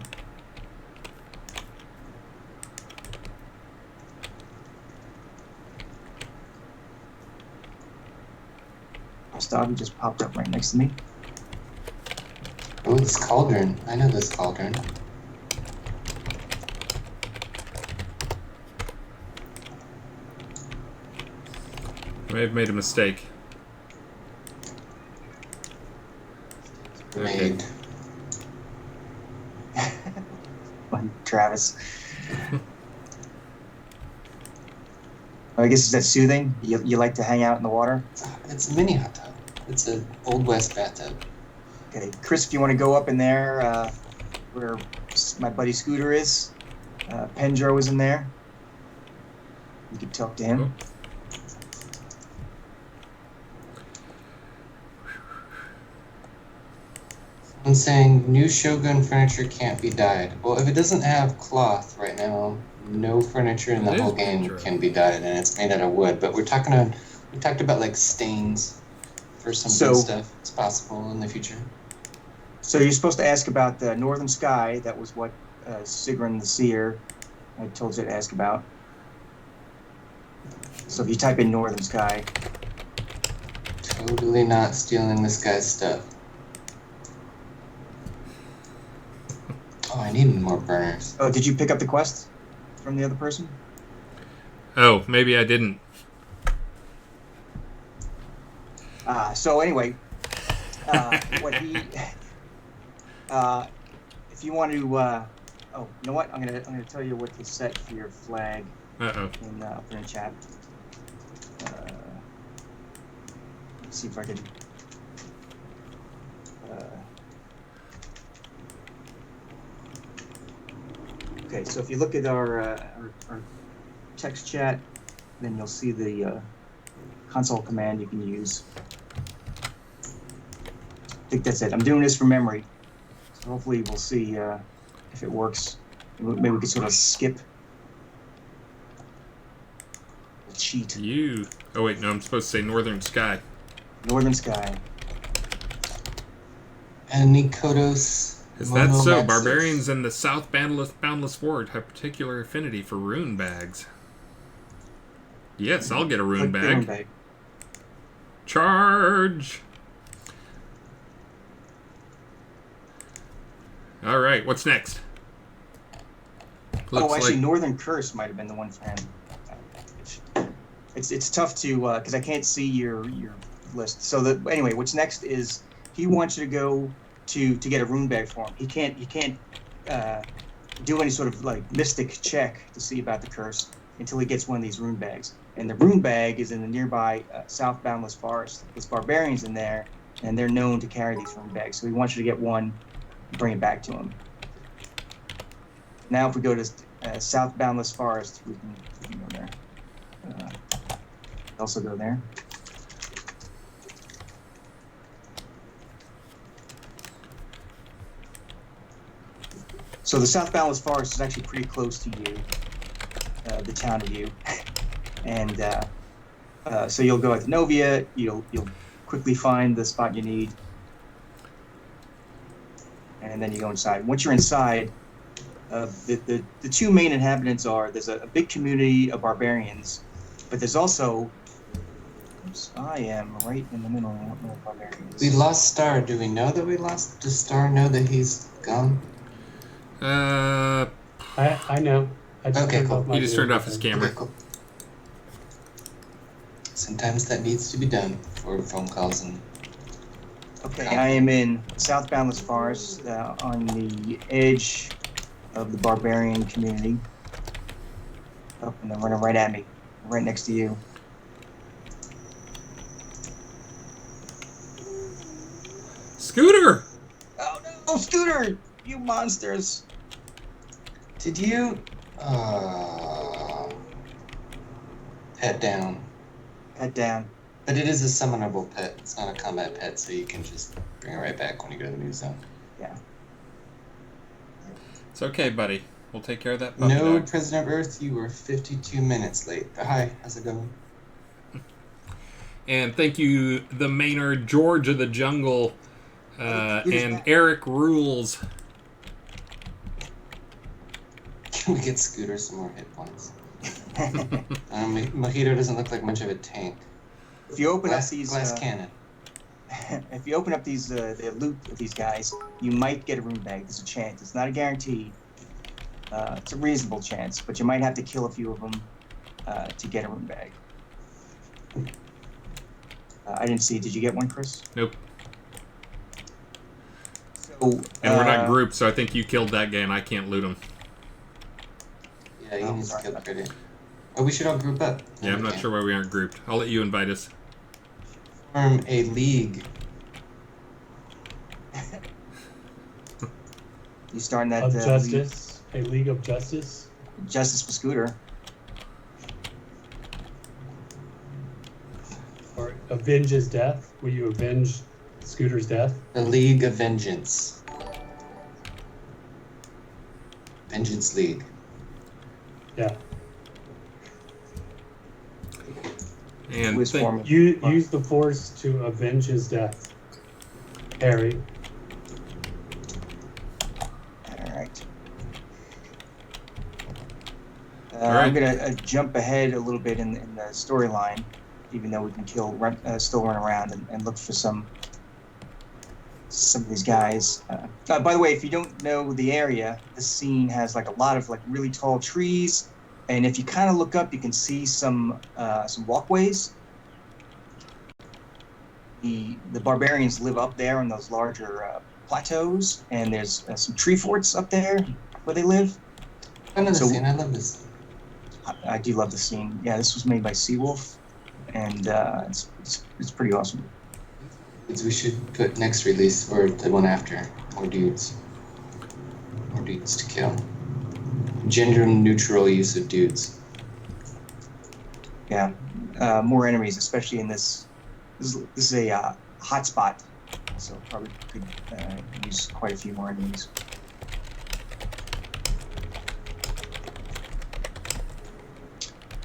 Stop, he just popped up right next to me. Oh, this cauldron. I know this cauldron. I may have made a mistake. Okay. Made. Fun, Travis. I guess is that soothing? You like to hang out in the water? It's a mini hot tub. It's an Old West bathtub. Okay, Chris, if you want to go up in there where my buddy Scooter is, Pendro is in there. You can talk to him. I'm saying new Shogun furniture can't be dyed. Well, if it doesn't have cloth right now, no furniture in the It whole is game true. can be dyed, and it's made out of wood. But we talked about stains for some So- good stuff. It's possible in the future. So you're supposed to ask about the Northern Sky. That was what Sigrun the Seer I told you to ask about. So if you type in Northern Sky, Totally not stealing this guy's stuff. Oh, I need more burners. Oh, did you pick up the quest from the other person? Oh, maybe I didn't. So anyway, what he, if you want to, oh, you know what? I'm gonna tell you what to set for your flag Uh-oh. in up in the chat. Let's see if I can. Okay, so if you look at our text chat, then you'll see the console command you can use. I think that's it. I'm doing this from memory, so hopefully we'll see if it works. Maybe we could sort of skip. We'll cheat. Oh, wait, no, I'm supposed to say Northern Sky. Northern Sky. And Nikodos. Is that so? Monomaxis. Barbarians in the South Boundless Forge have particular affinity for rune bags. Yes, I'll get a rune Click the rune bag. bag. Charge! All right, what's next? Looks Actually, like Northern Curse might have been the one for him. It's tough to because I can't see your list. So anyway, what's next is he wants you to go to get a rune bag for him. He can't do any sort of like mystic check to see about the curse until he gets one of these rune bags. And the rune bag is in the nearby South Boundless Forest. There's barbarians in there, and they're known to carry these rune bags. So he wants you to get one, and bring it back to him. Now, if we go to South Boundless Forest, we can go there. Also go there. So the South Boundless Forest is actually pretty close to you, the town of you, and so you'll go at Novia. You'll quickly find the spot you need, and then you go inside. Once you're inside, the two main inhabitants are there's a big community of barbarians, but there's also I am right in the middle of barbarians. We lost Star. Do we know that we lost? Does Star know that he's gone? I know. I just Okay, turned cool. off my he just turned video. off his camera. Okay, cool. Sometimes that needs to be done for phone calls and. Okay, I am in South Boundless Forest on the edge of the barbarian community. Oh, and they're running right at me, right next to you. Scooter! Oh no, Scooter! You monsters! Did you? Pet down. Head down. But it is a summonable pet. It's not a combat pet, so you can just bring it right back when you go to the new zone. Yeah. It's okay, buddy. We'll take care of that puppy No, dog. President of Earth, you were 52 minutes late. But hi, how's it going? And thank you, the Maynard, George of the Jungle, and Eric Rules. Can we get Scooter some more hit points? Mojito doesn't look like much of a tank. If you open up these glass cannon. if you open up these the loot of these guys, you might get a rune bag. There's a chance. It's not a guarantee. It's a reasonable chance, but you might have to kill a few of them to get a rune bag. I didn't see. Did you get one, Chris? Nope. So, And we're not grouped, so I think you killed that guy and I can't loot him. Yeah, you need to sorry kill about Critter. Oh, we should all group up. Yeah, I'm not sure why we aren't grouped. I'll let you invite us. Form a league. You starting that Of justice, a league of justice. Justice for Scooter. Or avenge his death. Will you avenge Scooter's death? The League of Vengeance. Vengeance League. Yeah. And Who's forming? Use the force to avenge his death. Harry. All right. All right. I'm gonna jump ahead a little bit in the storyline, even though we can still run around and look for some some of these guys. By the way, if you don't know the area, this scene has like a lot of like really tall trees, and if you kind of look up, you can see some walkways. The barbarians live up there on those larger plateaus, and there's some tree forts up there where they live. I know the scene. I love this. I do love the scene. Yeah, this was made by Seawolf, and it's pretty awesome. We should put next release or the one after. More dudes. More dudes to kill. Gender neutral use of dudes. Yeah, more enemies, especially in this. This is a hot spot, so probably could use quite a few more enemies.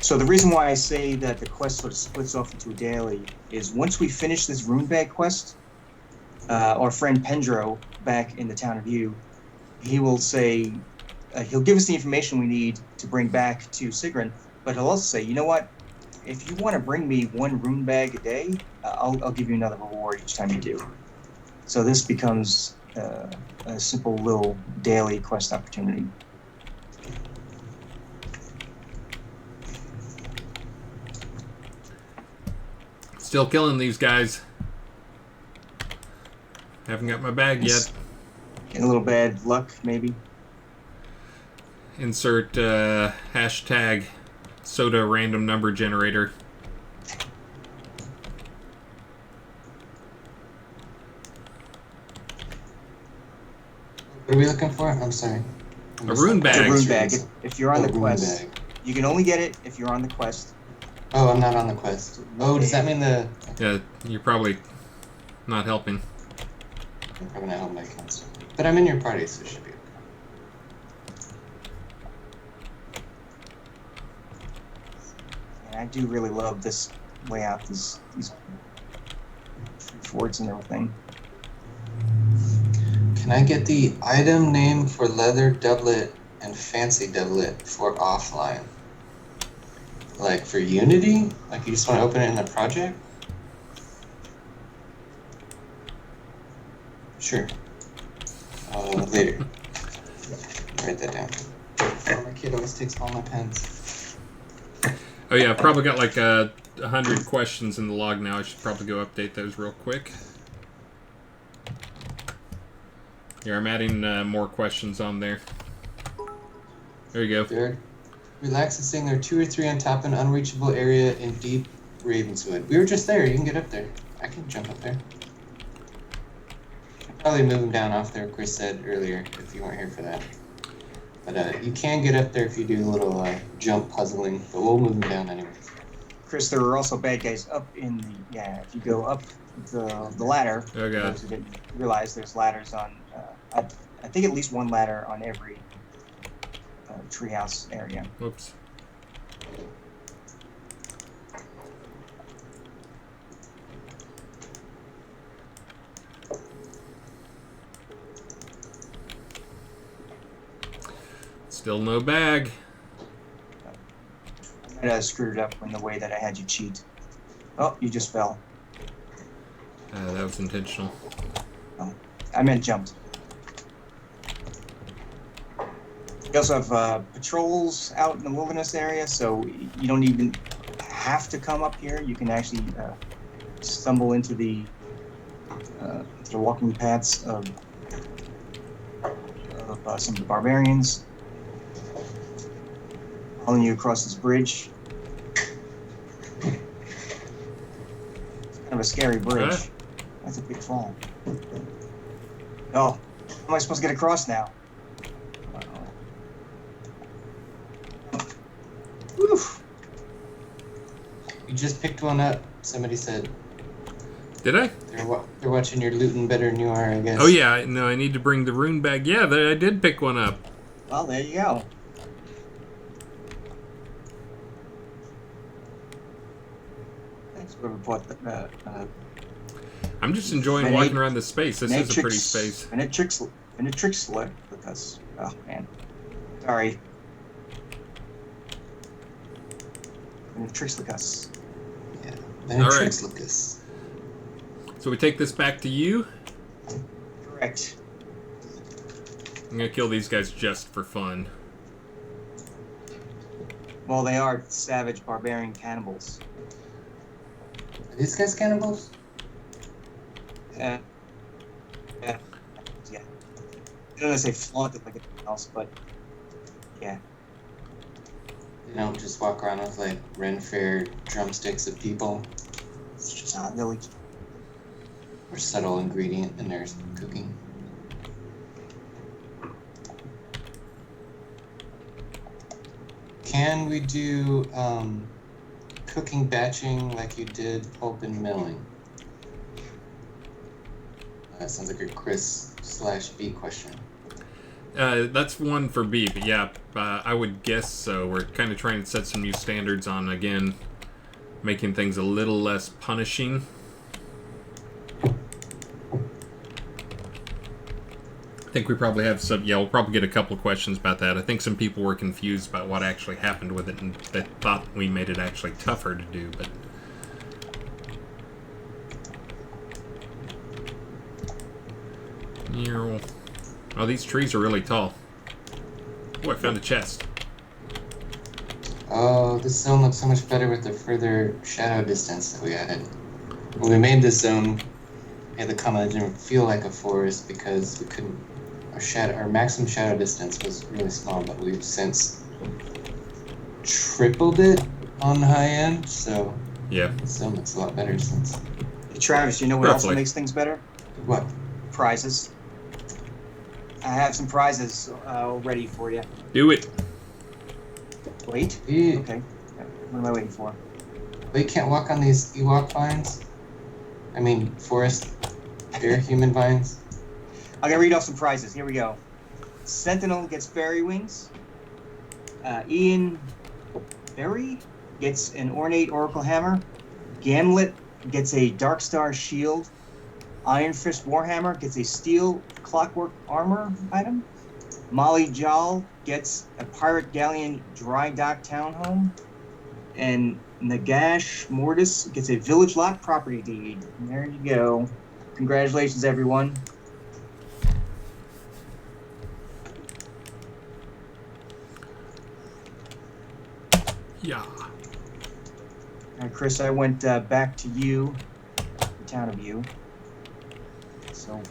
So the reason why I say that the quest sort of splits off into a daily is once we finish this rune bag quest, our friend Pendro back in the town of U, he will say, he'll give us the information we need to bring back to Sigrun, but he'll also say, you know what, if you want to bring me one rune bag a day, I'll give you another reward each time you do. So this becomes a simple little daily quest opportunity. Still killing these guys. Haven't got my bag yet. Getting a little bad luck, maybe. Insert hashtag soda random number generator. What are we looking for? I'm sorry. A rune bag. It's a rune bag. If you're on the quest, you can only get it if you're on the quest. Oh, I'm not on the quest. Oh, does that mean the... Yeah, you're probably not helping. I'm probably not helping my accounts. But I'm in your party, so it should be okay. And I do really love this layout, these forts and everything. Can I get the item name for leather doublet and fancy doublet for offline? Like for Unity? Like you just want to open it in the project? Sure. Later. Write that down. Oh, my kid always takes all my pens. Oh yeah, I've probably got like 100 questions in the log now. I should probably go update those real quick. Here, I'm adding more questions on there. There you go. Third. Relax and sing. There are 2 or 3 on top of an unreachable area in deep Ravenswood. We were just there. You can get up there. I can jump up there. I'll probably move them down off there, Chris said earlier, if you weren't here for that. But you can get up there if you do a little jump puzzling, but we'll move them down anyway. Chris, there are also bad guys up in the... Yeah, if you go up the ladder... Oh, God. Those who didn't realize there's ladders on... I think at least one ladder on every treehouse area. Whoops. Still no bag. I might have screwed it up in the way that I had you cheat. Oh, you just fell. That was intentional. Oh, I meant jumped. We also have patrols out in the wilderness area, so you don't even have to come up here. You can actually stumble into the walking paths of some of the barbarians. Following you across this bridge. It's kind of a scary bridge. Huh? That's a big fall. Oh, how am I supposed to get across now? Oof. You just picked one up, somebody said. Did I? They're watching your looting better than you are, I guess. Oh yeah, no, I need to bring the rune bag. Yeah, I did pick one up. Well, there you go. Thanks for bought that. I'm just enjoying walking around this space. This is a pretty space. And it tricks with us. Oh man, sorry. And it tricks us. Yeah. Then it tricks Lucas. So we take this back to you. Correct. I'm gonna kill these guys just for fun. Well, they are savage barbarian cannibals. Are these guys cannibals? Yeah. Yeah. I don't know if they flaunt it like anything else, but yeah. They don't just walk around with like Ren Fair drumsticks of people. It's just not really. Or subtle ingredient in their cooking. Can we do cooking batching like you did pulp and milling? That sounds like a Chris/B question. That's one for B, but yeah, I would guess so. We're kind of trying to set some new standards on, again, making things a little less punishing. I think we probably have some, yeah, we'll probably get a couple of questions about that. I think some people were confused about what actually happened with it, and they thought we made it actually tougher to do, but... Oh, these trees are really tall. Oh, I found a chest. Oh, this zone looks so much better with the further shadow distance that we added. When we made this zone, we had the comment it didn't feel like a forest because we couldn't. Our maximum shadow distance was really small, but we've since tripled it on high end. So yeah, this zone looks a lot better since. Hey, Travis, you know what also makes things better? What? Prizes. I have some prizes ready for you. Do it. Wait. Yeah. Okay. What am I waiting for? But you can't walk on these Ewok vines. I mean, forest. They're human vines. I'm gonna read off some prizes. Here we go. Sentinel gets fairy wings. Ian Berry gets an ornate oracle hammer. Gamlet gets a Darkstar shield. Iron Fist Warhammer gets a steel clockwork armor item. Molly Jal gets a Pirate Galleon dry dock townhome. And Nagash Mortis gets a village lot property deed. And there you go. Congratulations, everyone. Yeah. All right, Chris, I went back to you, the town of you. So.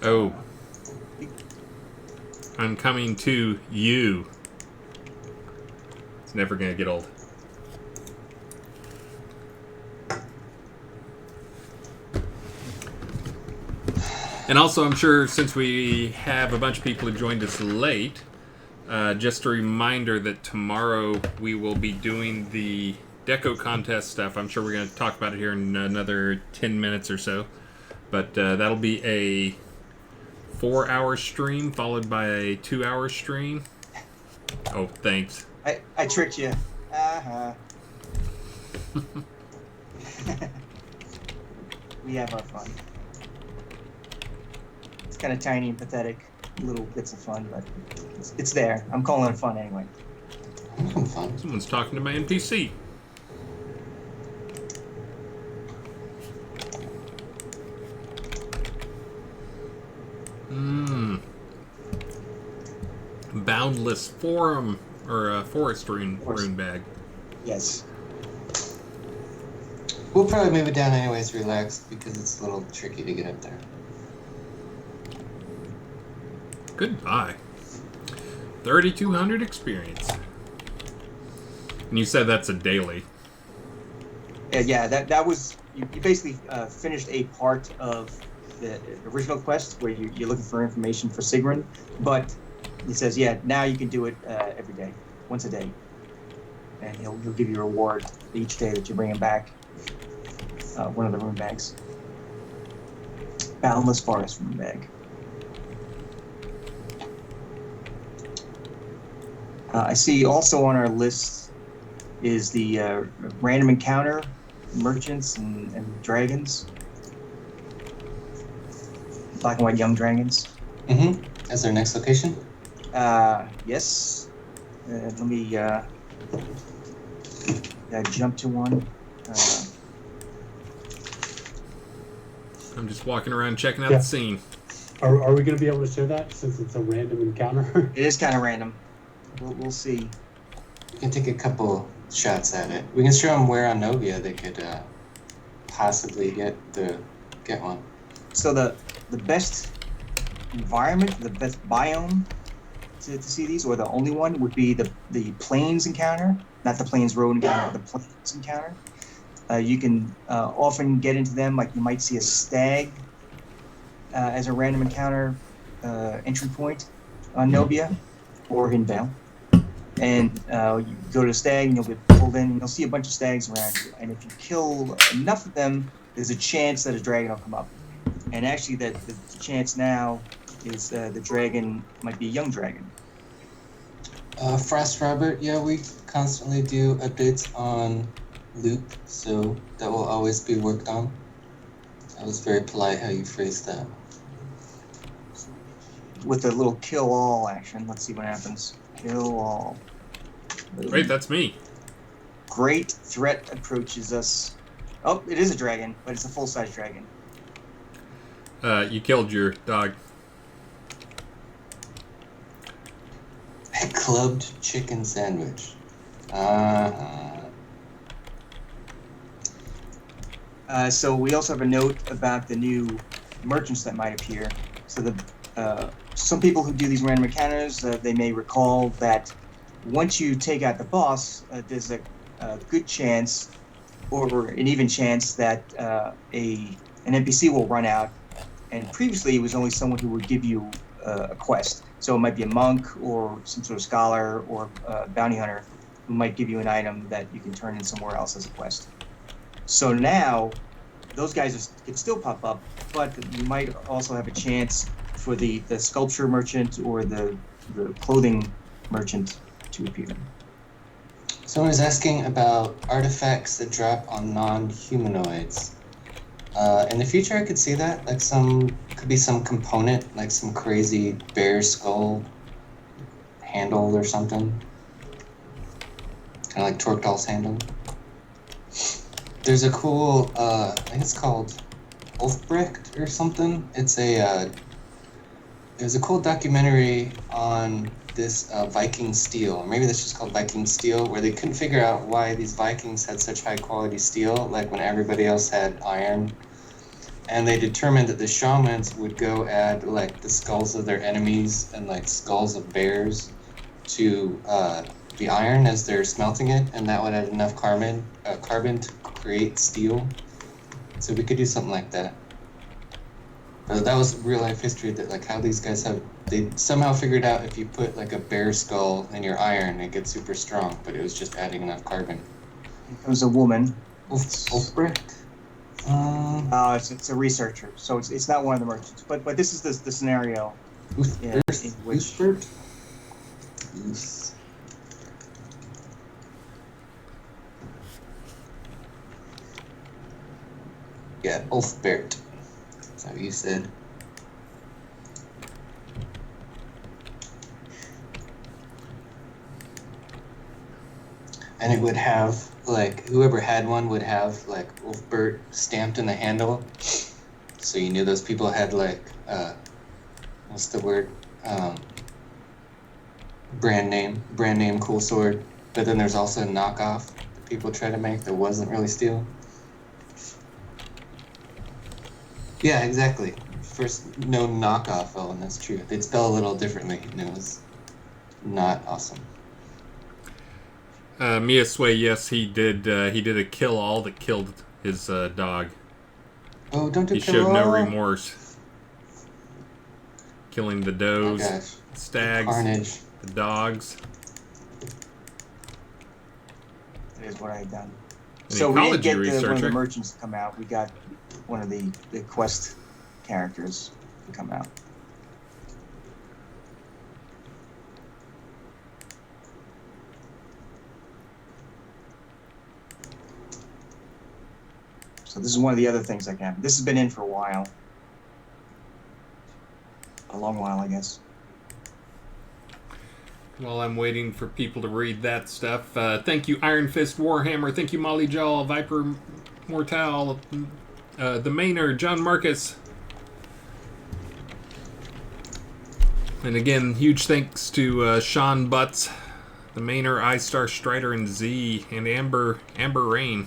Oh. I'm coming to you. It's never gonna get old. And also, I'm sure since we have a bunch of people who joined us late, just a reminder that tomorrow we will be doing the deco contest stuff. I'm sure we're going to talk about it here in another 10 minutes or so. But that'll be a 4-hour stream followed by a 2-hour stream. Oh, thanks. I tricked you. Uh-huh. We have our fun. It's kind of tiny and pathetic, little bits of fun, but it's there. I'm calling it fun anyway. Fun. Someone's talking to my NPC. Boundless Forum, or Forest rune bag. Yes. We'll probably move it down anyways, relaxed, because it's a little tricky to get up there. Goodbye. 3,200 experience. And you said that's a daily. Yeah, that was... You basically finished a part of the original quest where you're looking for information for Sigrun, but it says, yeah, now you can do it every day, once a day. And he'll give you a reward each day that you bring him back. One of the rune bags. Boundless Forest rune bag. I see also on our list is the random encounter, merchants and dragons. Black and white young dragons. Mm-hmm. That's our next location? Yes. Let me jump to one. I'm just walking around checking out the scene. Are we going to be able to show that since it's a random encounter? It is kind of random. We'll see. We can take a couple shots at it. We can show them where on Novia they could possibly get one. So the best environment, the best biome to see these, or the only one, would be the plains encounter, not the plains road encounter, the plains encounter. You can often get into them, like you might see a stag as a random encounter entry point on Novia or in Vale. And you go to a stag and you'll get pulled in and you'll see a bunch of stags around you. And if you kill enough of them, there's a chance that a dragon will come up. And actually the chance now is the dragon might be a young dragon. Frost Robert, yeah, we constantly do updates on loop, so that will always be worked on. That was very polite how you phrased that. With a little kill all action, let's see what happens. Kill all. Wait, that's me. Great threat approaches us. Oh, it is a dragon, but it's a full-size dragon. You killed your dog. A clubbed chicken sandwich. So we also have a note about the new merchants that might appear. So some people who do these random encounters, they may recall that once you take out the boss, there's a good chance, or an even chance, that an NPC will run out. And previously, it was only someone who would give you a quest. So it might be a monk or some sort of scholar or bounty hunter who might give you an item that you can turn in somewhere else as a quest. So now, those guys can still pop up, but you might also have a chance for the sculpture merchant or the clothing merchant to appear. Someone is asking about artifacts that drop on non-humanoids. In the future, I could see that, like could be some component, like some crazy bear skull handle or something. Kind of like Torkdal's handle. There's a cool, I think it's called Ulfbrecht or something. There's a cool documentary on this Viking steel, or maybe that's just called Viking steel, where they couldn't figure out why these Vikings had such high quality steel, like when everybody else had iron. And they determined that the shamans would go add like the skulls of their enemies and like skulls of bears to the iron as they're smelting it, and that would add enough carbon to create steel. So we could do something like that. That was real life history, that like how these guys they somehow figured out if you put like a bear skull in your iron, it gets super strong, but it was just adding enough carbon. It was a woman. Ulfbrecht? It's a researcher, so it's not one of the merchants. But this is the scenario in which. Yeah, Ulfbert. That's how you said. And it would have, like, whoever had one would have, like, Ulfbert stamped in the handle. So you knew those people had, like, what's the word? Brand name cool sword. But then there's also a knockoff that people try to make that wasn't really steel. Yeah, exactly. First known knockoff. Oh, and that's true. They'd spell a little differently, and it was not awesome. Mia Sway, yes, he did a kill all that killed his dog. Oh, don't do He kill showed no all. remorse. Killing the does, Oh, gosh. stags, Carnage. the dogs. That is what I had done. An So we didn't ecology get one of the researcher. merchants to come out. We got one of the quest characters to come out. So this is one of the other things that can happen. This has been in for a while. A long while, I guess. While I'm waiting for people to read that stuff, thank you, Iron Fist Warhammer. Thank you, Molly Jaw, Viper Mortal, the Maynard, John Marcus. And again, huge thanks to Sean Butts, the Mainer, iStar, Strider, and Z, and Amber Rain.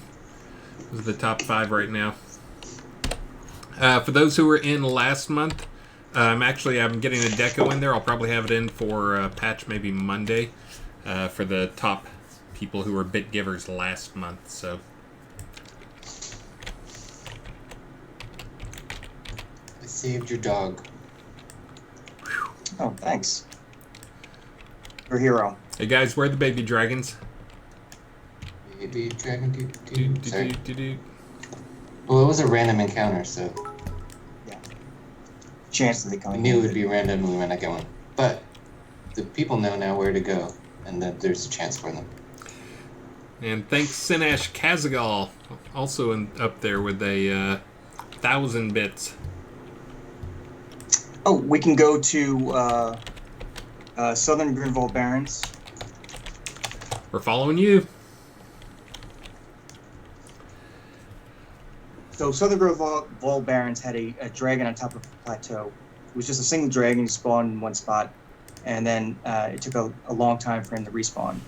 Those are the top 5 right now. For those who were in last month, I'm getting a deco in there. I'll probably have it in for patch maybe Monday for the top people who were bit givers last month. So I saved your dog. Oh, thanks. You're a hero. hey guys, where are the baby dragons? Baby dragon. Sorry. Do. Well, it was a random encounter, so Chance that they come I in. knew it would be randomly when I get one. But the people know now where to go, and that there's a chance for them. And thanks Sinash Kazagal, also up there with a 1,000 bits. Oh, we can go to Southern Grinvold Barrens. We're following you. So Southern Grinvold Barrens had a dragon on top of a plateau. It was just a single dragon. He spawned in one spot, and then it took a long time for him to respawn.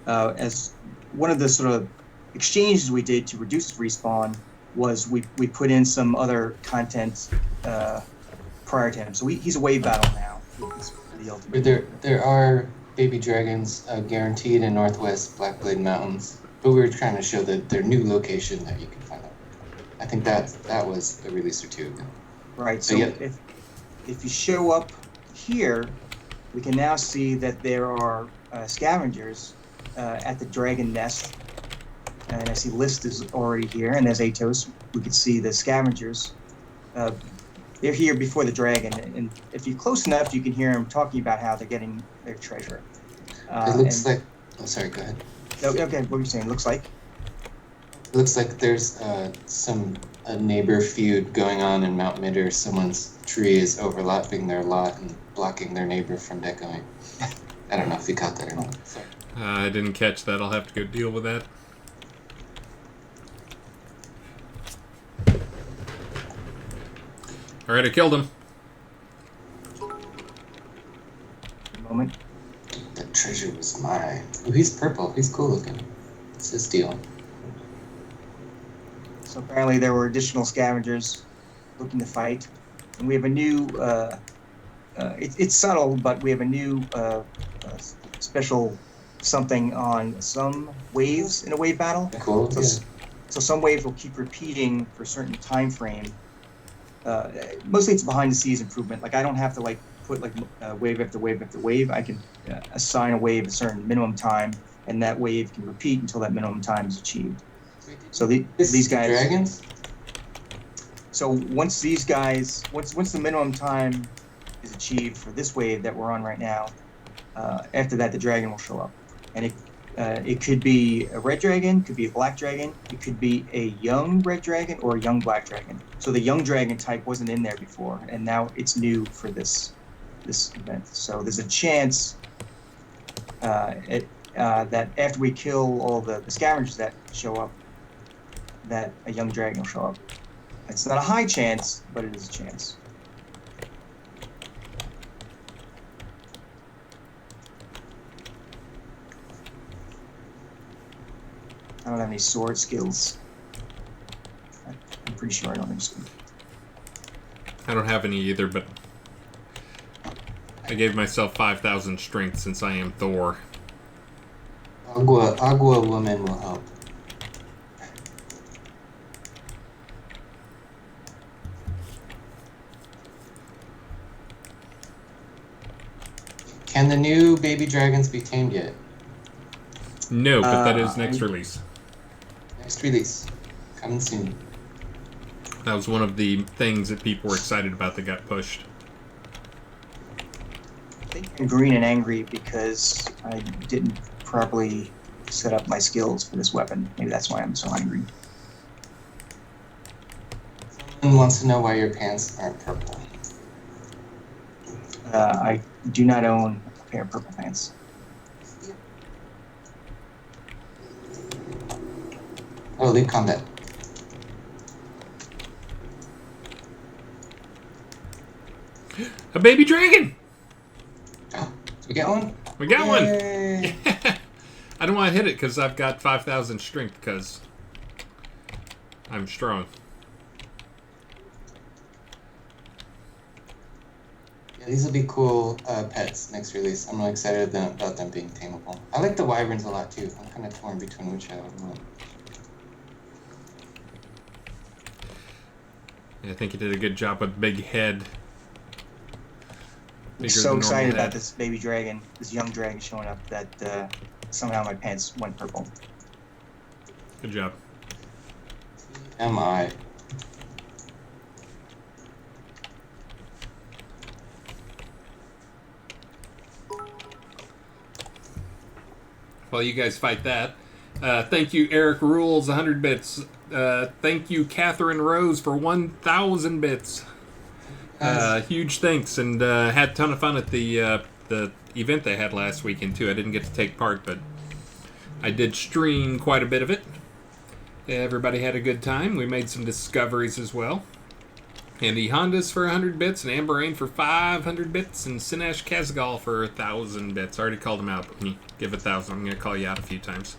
As one of the sort of exchanges we did to reduce his respawn was we put in some other content prior to him. So he's a wave battle now. The ultimate. There are baby dragons guaranteed in Northwest Blackblade Mountains, but we were trying to show their new location that you can find out. I think that was a release or two ago. Right. So yeah. if you show up here, we can now see that there are scavengers at the dragon nest, and I see List is already here, and there's Atos. We can see the scavengers. They're here before the dragon, and if you're close enough, you can hear them talking about how they're getting their treasure. It looks like. Oh, sorry. Go ahead. Okay, what were you saying? Looks like. It looks like there's a neighbor feud going on in Mount Midder. Someone's tree is overlapping their lot and blocking their neighbor from decoing. I don't know if you caught that or not. Sorry. I didn't catch that. I'll have to go deal with that. All right, I killed him. Moment. The treasure was mine. Oh, he's purple. He's cool looking. It's his deal. So apparently there were additional scavengers looking to fight, and we have a new. It's subtle, but we have a new special something on some waves in a wave battle. Cool. So, Yeah. so some waves will keep repeating for a certain time frame. Mostly it's behind the scenes improvement. Like I don't have to put wave after wave after wave. I can assign a wave a certain minimum time, and that wave can repeat until that minimum time is achieved. So these guys. Dragons. So once the minimum time is achieved for this wave that we're on right now, after that the dragon will show up, and it could be a red dragon, could be a black dragon, it could be a young red dragon or a young black dragon. So the young dragon type wasn't in there before, and now it's new for this event. So there's a chance that after we kill all the scavengers that show up, that a young dragon will show up. It's not a high chance, but it is a chance. I don't have any sword skills. I'm pretty sure I don't have any. I don't have any either, but I gave myself 5,000 strength since I am Thor. Agua woman will help. Can the new baby dragons be tamed yet? No, but that is next release. Next release. Coming soon. That was one of the things that people were excited about that got pushed. I think I'm green and angry because I didn't properly set up my skills for this weapon. Maybe that's why I'm so angry. Someone wants to know why your pants aren't purple. I do not own a pair of purple pants. Oh, leave combat. A baby dragon! We got one? We got Yay! one! I don't want to hit it because I've got 5,000 strength because I'm strong. Yeah, these will be cool pets next release. I'm really excited about them being tameable. I like the wyverns a lot too. I'm kind of torn between which I would want. Yeah, I think you did a good job with big head. I'm Bigger so than excited normal about head. this baby dragon, this young dragon showing up that somehow my pants went purple. Good job. Am I? While you guys fight that, thank you, Eric Rules, 100 bits. Thank you, Catherine Rose, for 1,000 bits. Huge thanks, and had a ton of fun at the event they had last weekend too. I didn't get to take part, but I did stream quite a bit of it. Everybody had a good time. We made some discoveries as well. Andy Hondas for 100 bits, and Amber Rain for 500 bits, and Sinesh Kazgal for 1,000 bits. I already called him out, but when you give 1,000, I'm going to call you out a few times.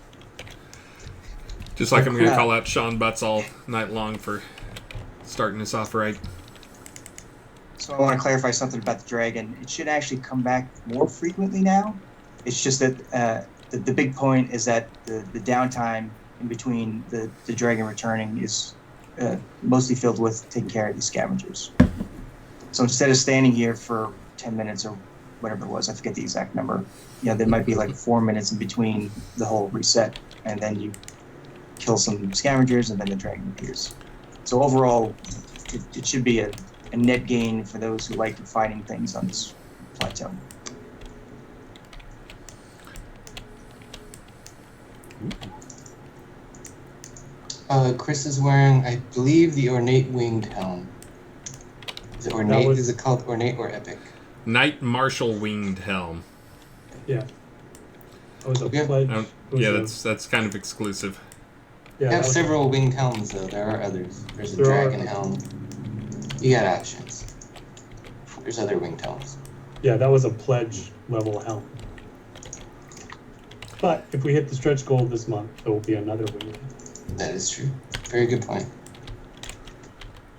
Just like I'm going to call out Sean Butts all night long for starting us off right. So I want to clarify something about the dragon. It should actually come back more frequently now. It's just that the big point is that the downtime in between the dragon returning is mostly filled with taking care of these scavengers. So instead of standing here for 10 minutes or whatever it was, I forget the exact number, there might be like 4 minutes in between the whole reset, and then you kill some scavengers, and then the dragon appears. So overall, it should be a net gain for those who like fighting things on this plateau. Chris is wearing, I believe, the ornate winged helm. Is it ornate? Is it called ornate or epic? Knight Marshal Winged Helm. Yeah. That was a pledge. That's kind of exclusive. Yeah, I have several winged helms, though. There are others. There's a dragon helm. You got options. There's other winged helms. Yeah, that was a pledge level helm. But if we hit the stretch goal this month, there will be another winged helm. That is true. Very good point.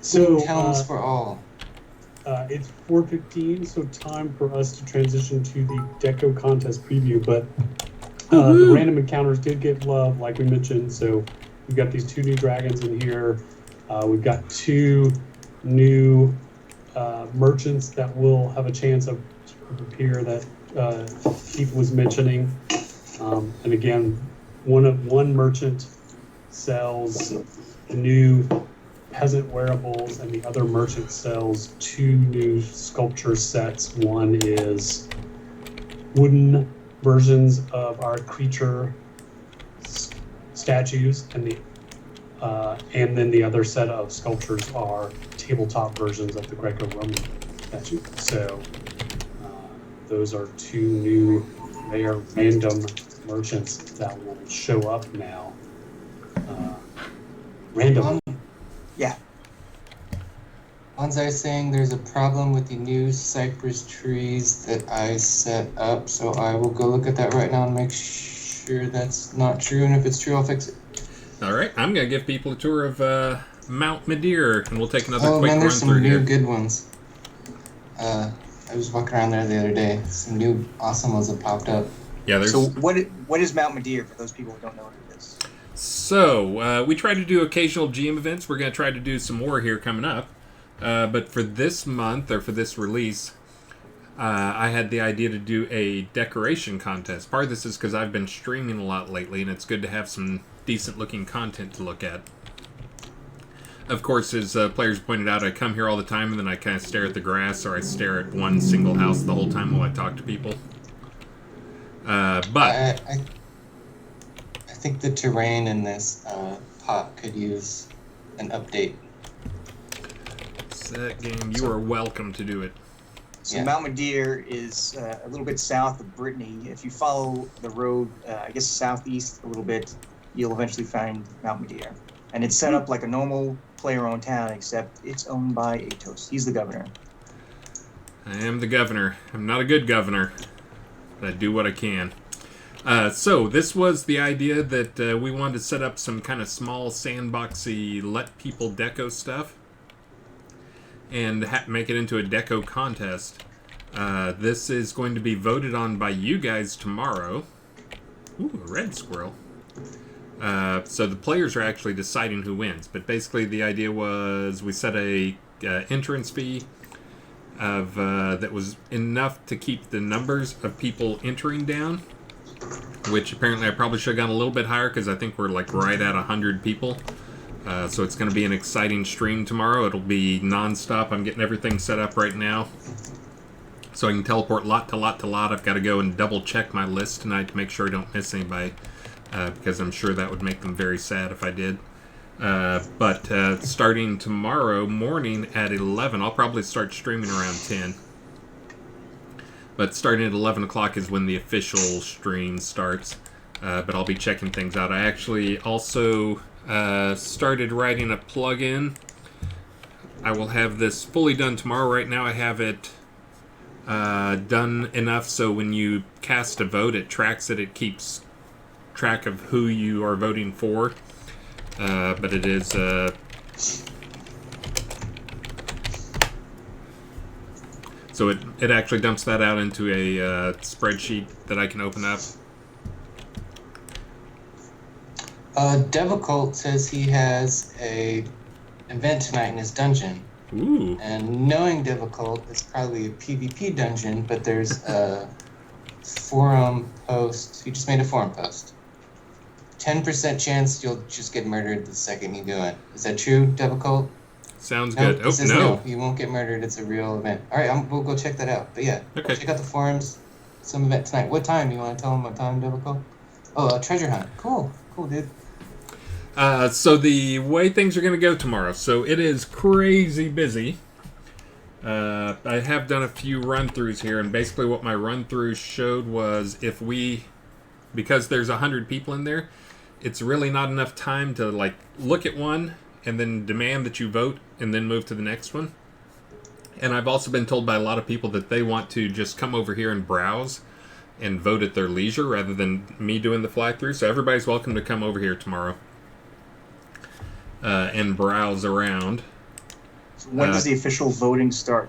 So winged helms for all. It's 4:15, so time for us to transition to the Deco contest preview. But the random encounters did get love, like we mentioned. So we've got these 2 new dragons in here. We've got 2 new merchants that will have a chance of appear that Keith was mentioning. And again, one merchant sells new peasant wearables, and the other merchant sells 2 new sculpture sets. One is wooden versions of our creature statues, and then the other set of sculptures are tabletop versions of the Greco-Roman statue. So those are 2 new random merchants that will show up now. Random. Yeah. Bonsai saying there's a problem with the new cypress trees that I set up, so I will go look at that right now and make sure that's not true, and if it's true, I'll fix it. All right, I'm going to give people a tour of Mount Madeira, and we'll take another quick man, run there's some through new here. good ones. I was walking around there the other day. Some new awesome ones have popped up. Yeah, there's... So what is Mount Madeira for those people who don't know what it is? So, we try to do occasional GM events. We're going to try to do some more here coming up. But for this month, or for this release, I had the idea to do a decoration contest. Part of this is because I've been streaming a lot lately, and it's good to have some decent-looking content to look at. Of course, as players pointed out, I come here all the time, and then I kind of stare at the grass, or I stare at one single house the whole time while I talk to people. But I think the terrain in this pot could use an update. Set game, you are welcome to do it. So Mount Madeira is a little bit south of Brittany. If you follow the road, I guess southeast a little bit, you'll eventually find Mount Madeira. And it's set up like a normal player-owned town, except it's owned by Atos. He's the governor. I am the governor. I'm not a good governor. I do what I can. So this was the idea that we wanted to set up some kind of small sandboxy let people deco stuff and make it into a deco contest. This is going to be voted on by you guys tomorrow. Ooh, a red squirrel. So the players are actually deciding who wins, but basically the idea was we set a entrance fee of that was enough to keep the numbers of people entering down, which apparently I probably should have gone a little bit higher because I think we're like right at 100 people. So it's going to be an exciting stream tomorrow. It'll be non-stop. I'm getting everything set up right now so I can teleport lot to lot to lot. I've got to go and double check my list tonight to make sure I don't miss anybody, because I'm sure that would make them very sad if I did. But starting tomorrow morning at 11, I'll probably start streaming around 10. But starting at 11 o'clock is when the official stream starts. But I'll be checking things out. I actually also started writing a plugin. I will have this fully done tomorrow. Right now I have it done enough so when you cast a vote, it tracks it. It keeps track of who you are voting for. But it is... So it actually dumps that out into a spreadsheet that I can open up. Devicult says he has a event tonight in his dungeon. Ooh. And knowing Devicult, it's probably a PvP dungeon, but there's a forum post. He just made a forum post. 10% chance you'll just get murdered the second you do it. Is that true, Devicult? Sounds good. Oh, says no. You won't get murdered. It's a real event. All right, we'll go check that out. But yeah, Okay. check out the forums. Some event tonight. What time? You want to tell him what time, Devicult? Oh, a treasure hunt. Cool, dude. So the way things are going to go tomorrow. So it is crazy busy. I have done a few run-throughs here, and basically what my run-through showed was because there's 100 people in there, it's really not enough time to like look at one and then demand that you vote and then move to the next one. And I've also been told by a lot of people that they want to just come over here and browse and vote at their leisure rather than me doing the fly-through. So everybody's welcome to come over here tomorrow and browse around. So when does the official voting start?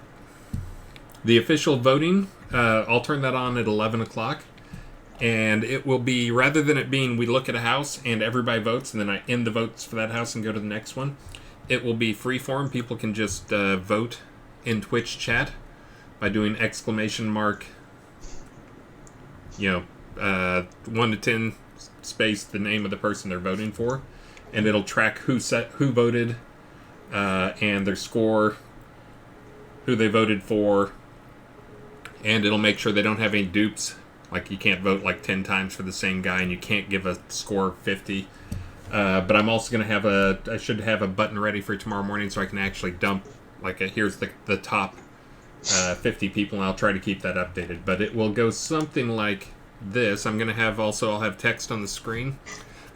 The official voting, I'll turn that on at 11 o'clock. And it will be, rather than it being we look at a house and everybody votes and then I end the votes for that house and go to the next one, it will be freeform. People can just vote in Twitch chat by doing ! 1 to 10 space the name of the person they're voting for, and it'll track who voted and their score, who they voted for, and it'll make sure they don't have any dupes. Like, you can't vote like 10 times for the same guy, and you can't give a score of 50. But I'm also going to have I should have a button ready for tomorrow morning so I can actually dump, like, here's the top 50 people, and I'll try to keep that updated. But it will go something like this. I'll have text on the screen.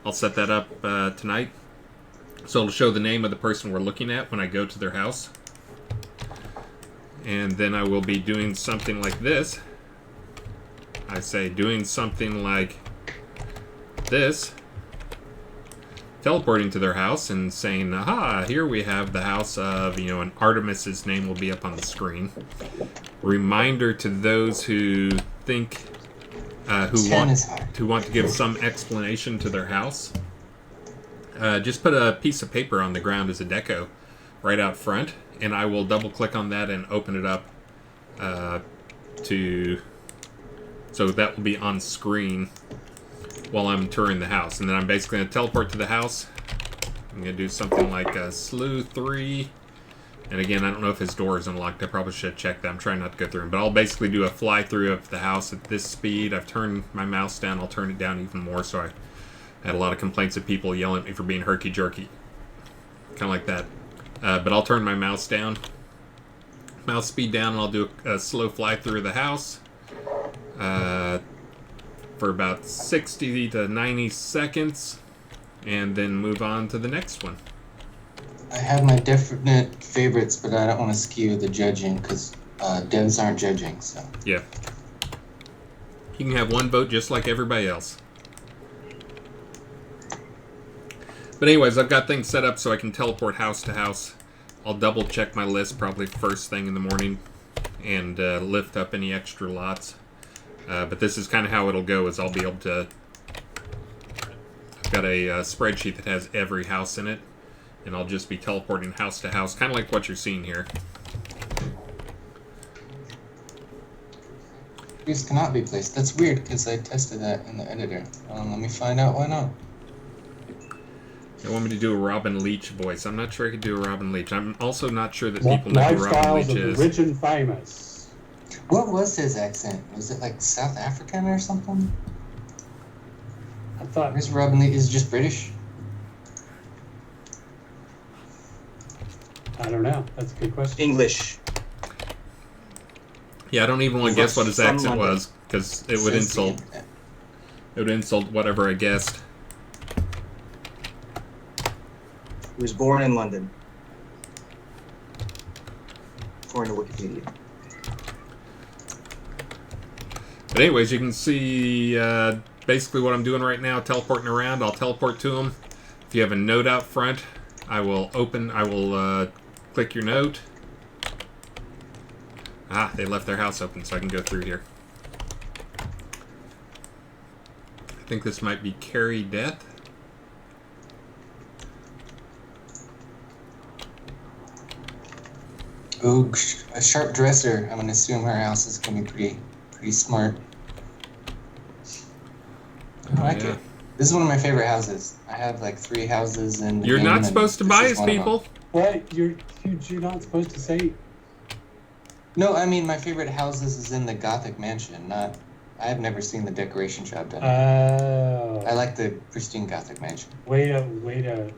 I'll set that up tonight. So it'll show the name of the person we're looking at when I go to their house. And then I will be doing something like this. I say doing something like this, teleporting to their house and saying, aha, here we have the house of, and Artemis's name will be up on the screen. Reminder to those who think, who want to give some explanation to their house. Just put a piece of paper on the ground as a deco right out front, and I will double click on that and open it up so that will be on screen while I'm touring the house. And then I'm basically going to teleport to the house. I'm going to do something like a slew 3. And again, I don't know if his door is unlocked. I probably should have checked that. I'm trying not to go through him. But I'll basically do a fly through of the house at this speed. I've turned my mouse down. I'll turn it down even more. So I had a lot of complaints of people yelling at me for being herky-jerky. Kind of like that. But I'll turn my mouse down. Mouse speed down, and I'll do a slow fly through the house. For about 60 to 90 seconds, and then move on to the next one. I have my definite favorites, but I don't want to skew the judging because devs aren't judging. So yeah, You can have one vote just like everybody else. But anyways, I've got things set up so I can teleport house to house. I'll double check my list probably first thing in the morning and lift up any extra lots. But this is kind of how it'll go, is I'll be able to... I've got a spreadsheet that has every house in it, and I'll just be teleporting house to house, kind of like what you're seeing here. These cannot be placed. That's weird, because I tested that in the editor. Let me find out why not. They want me to do a Robin Leach voice. I'm not sure I could do a Robin Leach. I'm also not of people know who Robin Lifestyles Leach of is. the rich and famous. What was his accent? Was it like South African or something? I thought... Where's Robin Lee? Is it just British? I don't know. That's a good question. English. Yeah, I don't even want to guess what his From accent London. was, because it would insult. It would insult whatever I guessed. He was born in London. According to Wikipedia. But anyways, you can see basically what I'm doing right now, teleporting around. I'll teleport to them. If you have a note out front, I will click your note. Ah, they left their house open, so I can go through here. I think this might be Carrie Death. Ooh, a sharp dresser. I'm gonna assume her house is gonna be pretty smart. I like it. This is one of my favorite houses. I have like 3 houses in the You're game, not and supposed to this bias is one of them. people. What? You're not supposed to say... No, I mean my favorite houses is in the Gothic mansion. Not. I have never seen the decoration job done. Oh. I like the pristine Gothic mansion. Way to...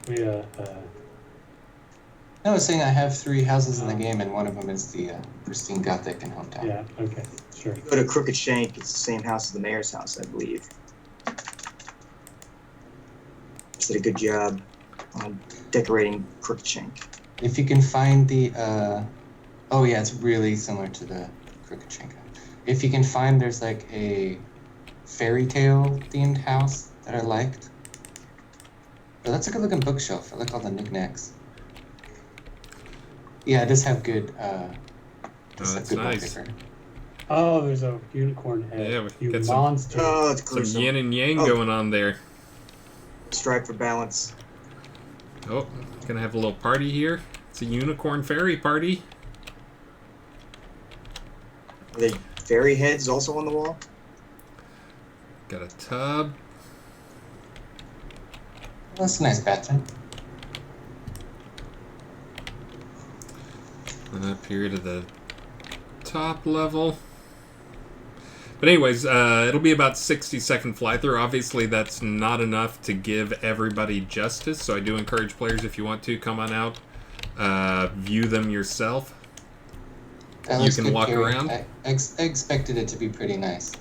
No, I was saying I have 3 houses in the game, and one of them is the pristine Gothic in Hometown. Yeah, okay, sure. Go to Crooked Shank, it's the same house as the mayor's house, I believe. Did a good job on decorating Crooked Shank. If you can find the, oh yeah, it's really similar to the Crooked Shank. If you can find, there's like a fairy tale themed house that I liked. But that's a good looking bookshelf. I like all the knickknacks. Yeah, it does have good, that's good nice. wallpaper. Oh, there's a unicorn head. Yeah, we You got some- monster. Oh, it's Some gruesome. yin and yang Oh. going on there. Strive for balance. Oh, gonna have a little party here. It's a unicorn fairy party. Are there fairy heads also on the wall? Got a tub. That's a nice bathroom. And up here to the top level. But anyways, it'll be about 60-second fly through. Obviously, that's not enough to give everybody justice. So I do encourage players, if you want to, come on out, view them yourself. That You looks can good, walk Gary. around. I expected it to be pretty nice.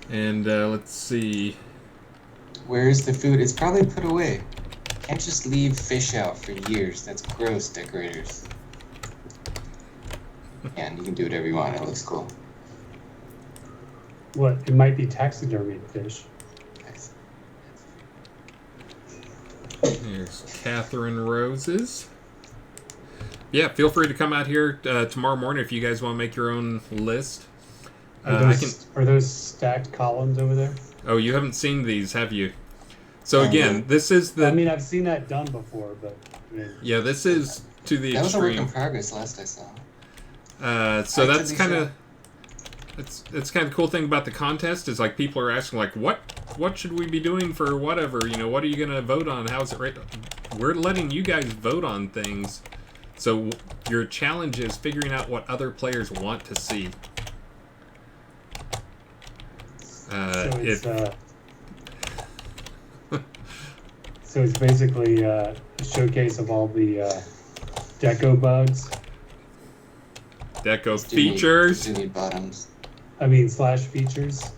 And let's see. Where's the food? It's probably put away. Can't just leave fish out for years. That's gross, decorators. Yeah, and you can do whatever you want. It looks cool. What? It might be taxidermied fish. Nice. Here's Catherine Roses. Yeah, feel free to come out here tomorrow morning if you guys want to make your own list. Are those stacked columns over there? Oh, you haven't seen these, have you? So again, this is the... I mean, I've seen that done before, but... I mean, Yeah, this is to the That was a work in extreme. progress last I saw. So that's Actually, kind of... It's kind of the cool thing about the contest is like people are asking like what should we be doing for whatever, you know, what are you going to vote on? How's it right? We're letting you guys vote on things. So your challenge is figuring out what other players want to see. So it's basically a showcase of all the deco bugs. Deco Do need- features. do need bottoms. I mean, slash features.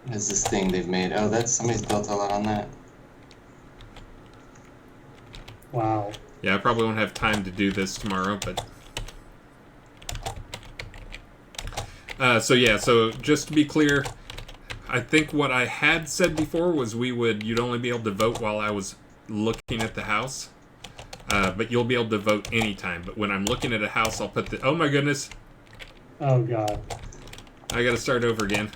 What is this thing they've made? Oh, that's somebody's built a lot on that. Wow. Yeah, I probably won't have time to do this tomorrow, but So just to be clear, I think what I had said before was you'd only be able to vote while I was looking at the house. But you'll be able to vote anytime. But when I'm looking at a house, I'll put oh my goodness. Oh, God. I gotta start over again.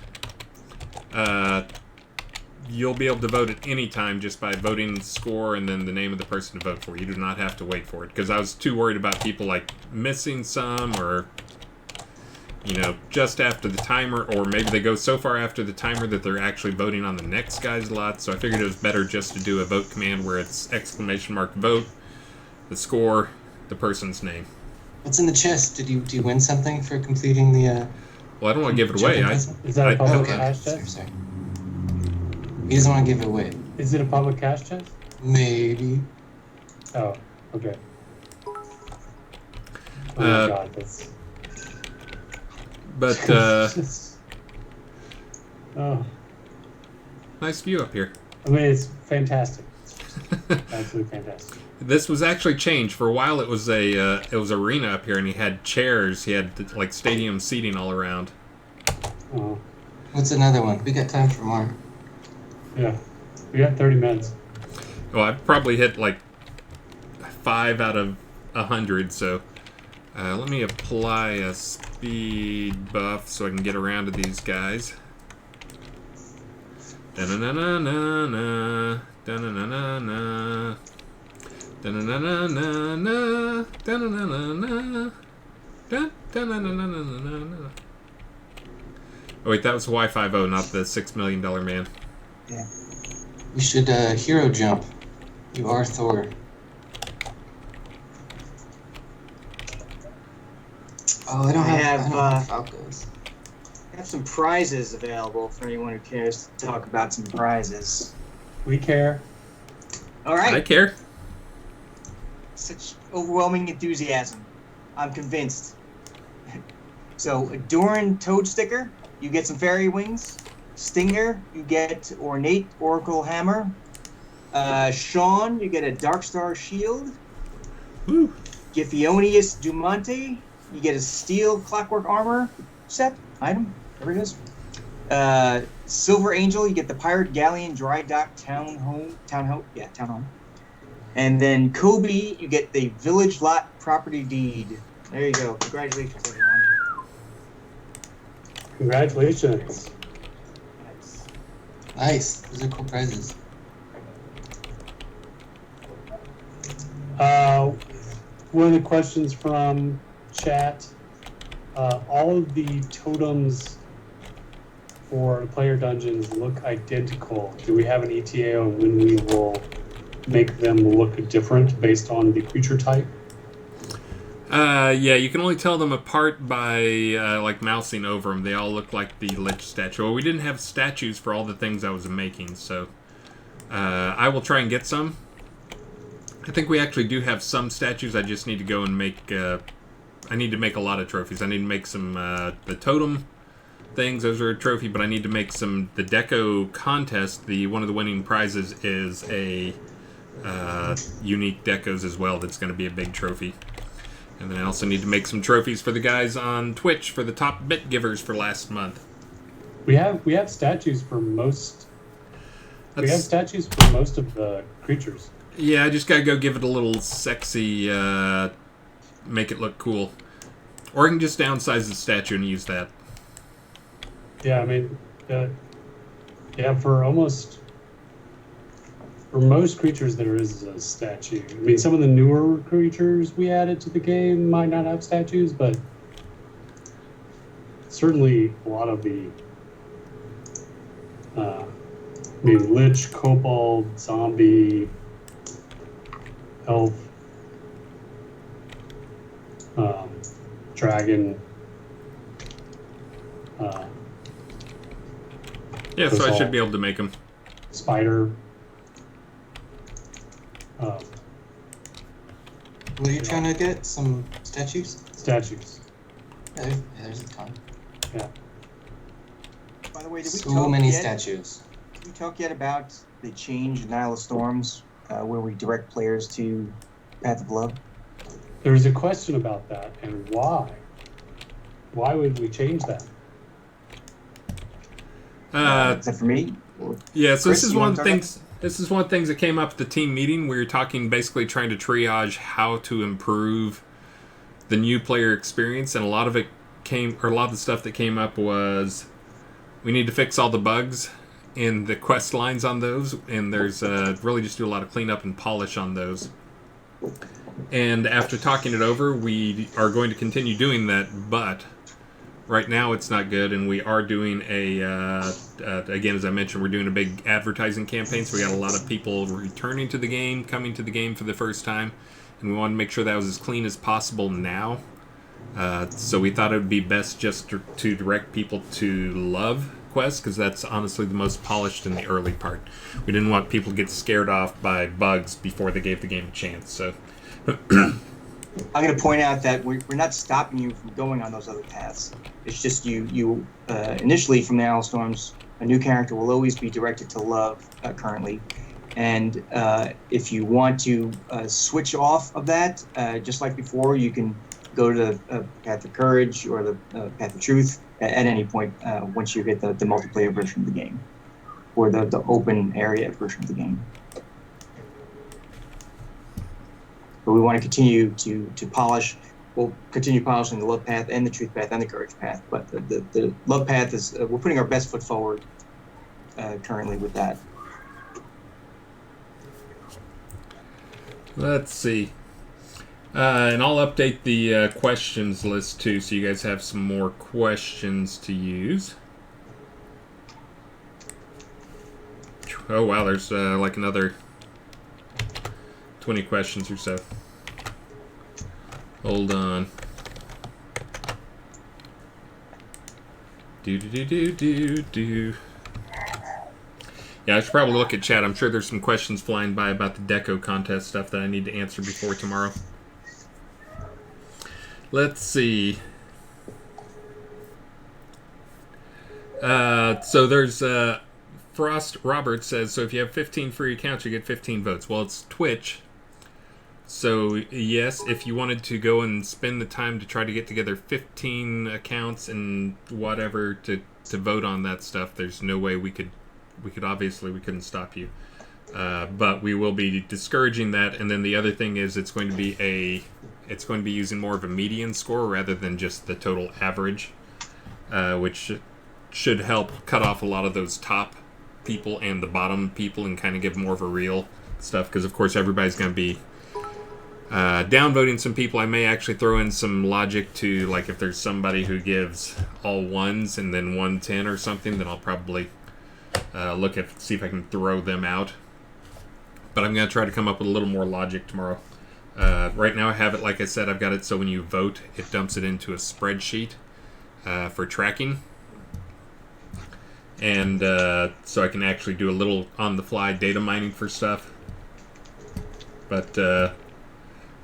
You'll be able to vote at any time just by voting the score and then the name of the person to vote for. You do not have to wait for it. Because I was too worried about people, like, missing some or, just after the timer. Or maybe they go so far after the timer that they're actually voting on the next guy's lot. So I figured it was better just to do a vote command where it's ! Vote, the score, the person's name. What's in the chest? Do you win something for completing the? Well, I don't want to give it away. Is that a public Okay. cash chest? Sorry. He doesn't want to give it away. Is it a public cash chest? Maybe. Oh, okay. Oh my God, that's. But oh, nice view up here. I mean, it's fantastic. Absolutely fantastic. This was actually changed. For a while, it was arena up here, and he had chairs. He had like stadium seating all around. Oh, What's another one? We got time for more. yeah. We got 30 minutes. Well, I've probably hit like 5 out of 100. So let me apply a speed buff so I can get around to these guys. Da-na-na-na-na-na. Da-na-na-na-na. Da-na-na-na-na-na. Da-na-na-na-na. Da-na-na-na-na-na. Oh wait, that was Hawaii 5-0, not the $6 million man. Yeah. We should hero jump. You are Thor. Oh, I don't have Falcos. I have some prizes available for anyone who cares to talk about some prizes. We care. All right. I care. Such overwhelming enthusiasm. I'm convinced. So, a Doran Toad sticker, you get some fairy wings. Stinger, you get ornate oracle hammer. Sean, you get a Darkstar shield. Woo. Giffionius Dumante, you get a steel clockwork armor set item. There it is. Silver Angel, you get the Pirate Galleon Dry Dock Town Home. And then Kobe, you get the Village Lot Property Deed. There you go. Congratulations, everyone. Congratulations. Nice. Those are cool prizes. One of the questions from chat, all of the totems for player dungeons look identical. Do we have an ETA on when we will make them look different based on the creature type? Yeah, you can only tell them apart by like mousing over them. They all look like the Lich statue. Well, we didn't have statues for all the things I was making, so I will try and get some. I think we actually do have some statues. I just need to go and make. I need to make a lot of trophies. I need to make some the totem things. Those are a trophy, but I need to make some. The deco contest. One of the winning prizes is a unique decos as well. That's going to be a big trophy. And then I also need to make some trophies for the guys on Twitch for the top bit givers for last month. We have statues for most. We have statues for most of the creatures. Yeah, I just gotta go give it a little sexy, make it look cool. Or I can just downsize the statue and use that. Yeah, I mean, for most creatures there is a statue. I mean, some of the newer creatures we added to the game might not have statues, but certainly a lot of the Lich, Kobold, Zombie, Elf, Dragon. Yeah, so I should be able to make them. Spider. What are you trying to get? Some statues? Statues. Yeah, there's a ton. Yeah. By the way, did we So talk many yet? statues. Did we talk yet about the change in Isle of Storms, where we direct players to Path of Love? There's a question about that, and why? Why would we change that? Except for me. Yeah, so Chris, this is you one wanna of the talk about things. This is one of the things that came up at the team meeting. We were talking, basically trying to triage how to improve the new player experience, and a lot of the stuff that came up was we need to fix all the bugs in the quest lines on those, and there's really just do a lot of cleanup and polish on those. And after talking it over, we are going to continue doing that, but right now it's not good, and we are doing again, as I mentioned, we're doing a big advertising campaign, so we got a lot of people returning to the game, coming to the game for the first time, and we want to make sure that was as clean as possible now. So we thought it would be best just to direct people to Love Quest, because that's honestly the most polished in the early part. We didn't want people to get scared off by bugs before they gave the game a chance, so... I'm going to point out that we're not stopping you from going on those other paths. It's just you initially from the Owl Storms, a new character will always be directed to Love currently. And if you want to switch off of that, just like before, you can go to the Path of Courage or the Path of Truth at any point once you get the multiplayer version of the game or the open area version of the game. But we want to continue to polish. We'll continue polishing the Love Path and the Truth Path and the Courage Path. But the Love Path is we're putting our best foot forward currently with that. Let's see. And I'll update the questions list too, so you guys have some more questions to use. Oh wow, there's like another 20 questions or so. Hold on. Do. Yeah, I should probably look at chat. I'm sure there's some questions flying by about the deco contest stuff that I need to answer before tomorrow. Let's see. So there's Frost Robert says, so if you have 15 free accounts, you get 15 votes. Well, it's Twitch. So, yes, if you wanted to go and spend the time to try to get together 15 accounts and whatever to vote on that stuff, there's no way we couldn't stop you. But we will be discouraging that. And then the other thing is it's going to be using more of a median score rather than just the total average, which should help cut off a lot of those top people and the bottom people and kind of give more of a real stuff. Because, of course, everybody's going to be downvoting some people. I may actually throw in some logic to, like, if there's somebody who gives all ones and then 110 or something, then I'll probably see if I can throw them out. But I'm going to try to come up with a little more logic tomorrow. Right now I have it, like I said, I've got it so when you vote, it dumps it into a spreadsheet for tracking. And so I can actually do a little on-the-fly data mining for stuff. But